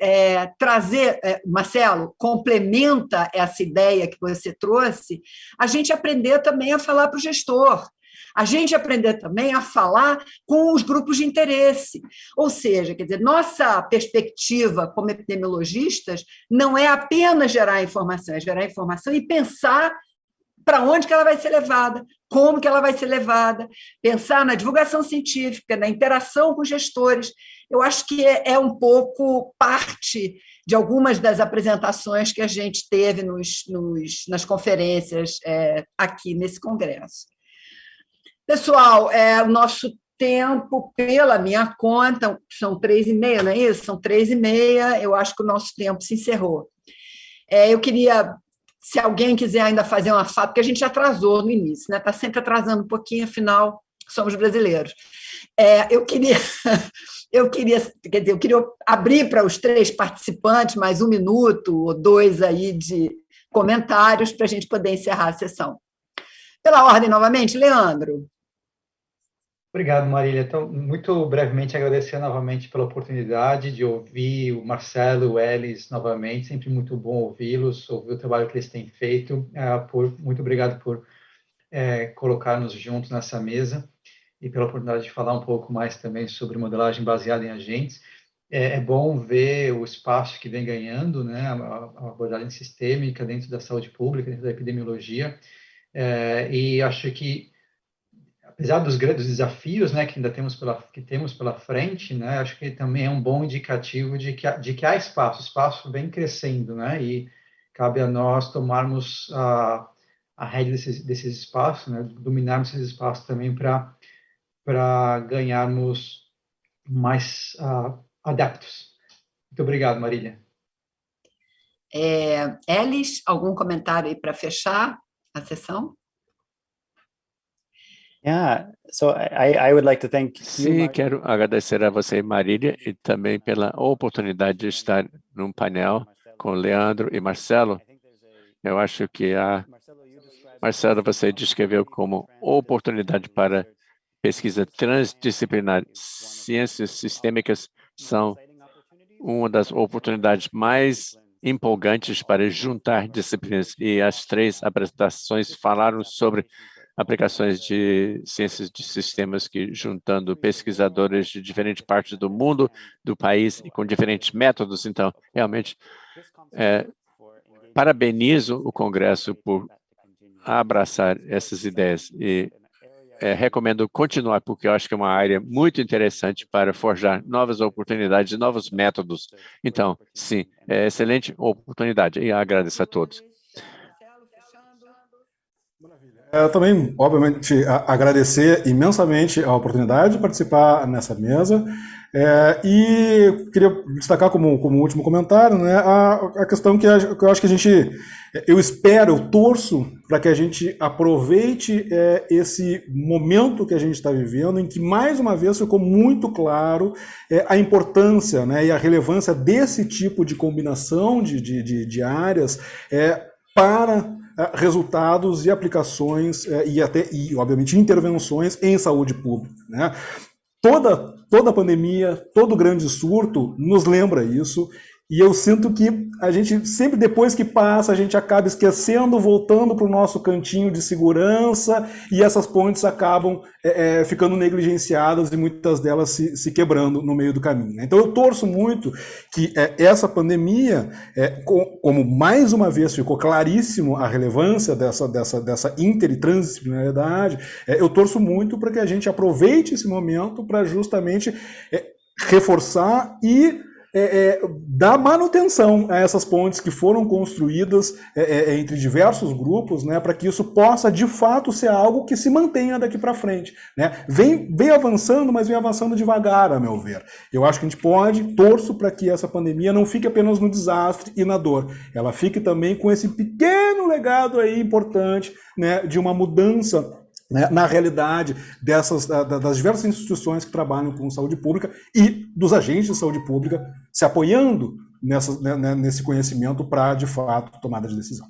trazer, Marcelo, complementa essa ideia que você trouxe, a gente aprender também a falar para o gestor, a gente aprender também a falar com os grupos de interesse. Ou seja, quer dizer, nossa perspectiva como epidemiologistas não é apenas gerar informação, é gerar informação e pensar para onde que ela vai ser levada, como que ela vai ser levada, pensar na divulgação científica, na interação com gestores. Eu acho que é um pouco parte de algumas das apresentações que a gente teve nas conferências aqui nesse congresso. Pessoal, o nosso tempo, pela minha conta, são 3h30, não é isso? São 3h30, eu acho que o nosso tempo se encerrou. Eu queria, se alguém quiser ainda fazer uma fala, porque a gente atrasou no início, né? Está sempre atrasando um pouquinho, afinal, somos brasileiros. Eu queria abrir para os 3 participantes mais 1 minuto ou 2 aí comentários para a gente poder encerrar a sessão. Pela ordem, novamente, Leandro. Obrigado, Marília. Então, muito brevemente, agradecer novamente pela oportunidade de ouvir o Marcelo, o Elis novamente. Sempre muito bom ouvi-los, ouvir o trabalho que eles têm feito. Muito obrigado por colocar-nos juntos nessa mesa e pela oportunidade de falar um pouco mais também sobre modelagem baseada em agentes. É bom ver o espaço que vem ganhando, né, a abordagem sistêmica dentro da saúde pública, dentro da epidemiologia, e acho que apesar dos grandes desafios, né, que ainda temos pela frente, né, acho que também é um bom indicativo de que há espaço, o espaço vem crescendo, né, e cabe a nós tomarmos a rédea desses espaços, né, dominarmos esses espaços também para ganharmos mais adeptos. Muito obrigado, Marília. Elis, algum comentário aí para fechar a sessão? I would like to thank you. Sim, quero agradecer a você, Marília, e também pela oportunidade de estar num painel com Leandro e Marcelo. Eu acho que Marcelo, você descreveu como oportunidade para pesquisa transdisciplinar. Ciências sistêmicas são uma das oportunidades mais empolgantes para juntar disciplinas, e as 3 apresentações falaram sobre aplicações de ciências de sistemas que juntando pesquisadores de diferentes partes do mundo, do país, e com diferentes métodos. Então, realmente, parabenizo o Congresso por abraçar essas ideias e recomendo continuar, porque eu acho que é uma área muito interessante para forjar novas oportunidades e novos métodos. Então, sim, é excelente oportunidade e agradeço a todos. Também, obviamente, agradecer imensamente a oportunidade de participar nessa mesa e queria destacar como último comentário, né, a questão que eu acho que eu torço para que a gente aproveite esse momento que a gente está vivendo, em que, mais uma vez, ficou muito claro a importância, né, e a relevância desse tipo de combinação de áreas para resultados e aplicações e, obviamente, intervenções em saúde pública, né? Toda pandemia, todo grande surto nos lembra isso, e eu sinto que a gente, sempre depois que passa, a gente acaba esquecendo, voltando para o nosso cantinho de segurança, e essas pontes acabam ficando negligenciadas e muitas delas se quebrando no meio do caminho, né? Então eu torço muito que essa pandemia, como mais uma vez ficou claríssimo a relevância dessa inter e transdisciplinaridade, eu torço muito para que a gente aproveite esse momento para justamente reforçar e dar manutenção a essas pontes que foram construídas entre diversos grupos, né, para que isso possa, de fato, ser algo que se mantenha daqui para frente, né? Vem avançando, mas vem avançando devagar, a meu ver. Eu acho que a gente torço para que essa pandemia não fique apenas no desastre e na dor, ela fique também com esse pequeno legado aí importante, né, de uma mudança, né, na realidade das diversas instituições que trabalham com saúde pública e dos agentes de saúde pública se apoiando nesse conhecimento para, de fato, tomada de decisão.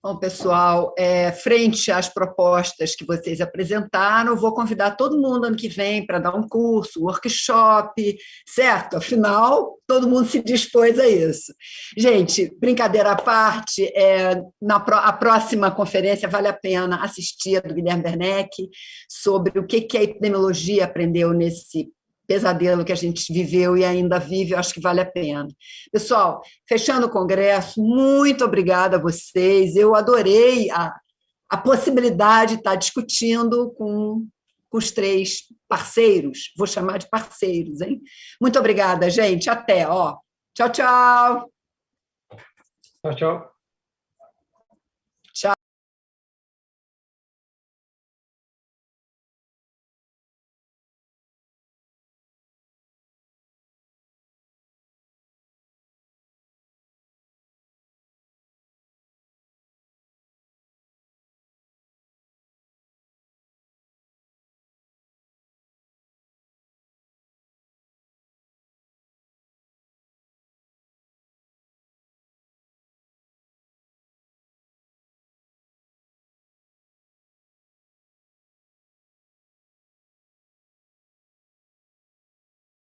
Bom, pessoal, frente às propostas que vocês apresentaram, vou convidar todo mundo ano que vem para dar um curso, workshop, certo? Afinal, todo mundo se dispôs a isso. Gente, brincadeira à parte, a próxima conferência vale a pena assistir, do Guilherme Werneck, sobre o que a epidemiologia aprendeu nesse pesadelo que a gente viveu e ainda vive, eu acho que vale a pena. Pessoal, fechando o congresso, muito obrigada a vocês, eu adorei a possibilidade de estar discutindo com os 3 parceiros, vou chamar de parceiros, hein? Muito obrigada, gente, até, Tchau, tchau! Tchau, tchau.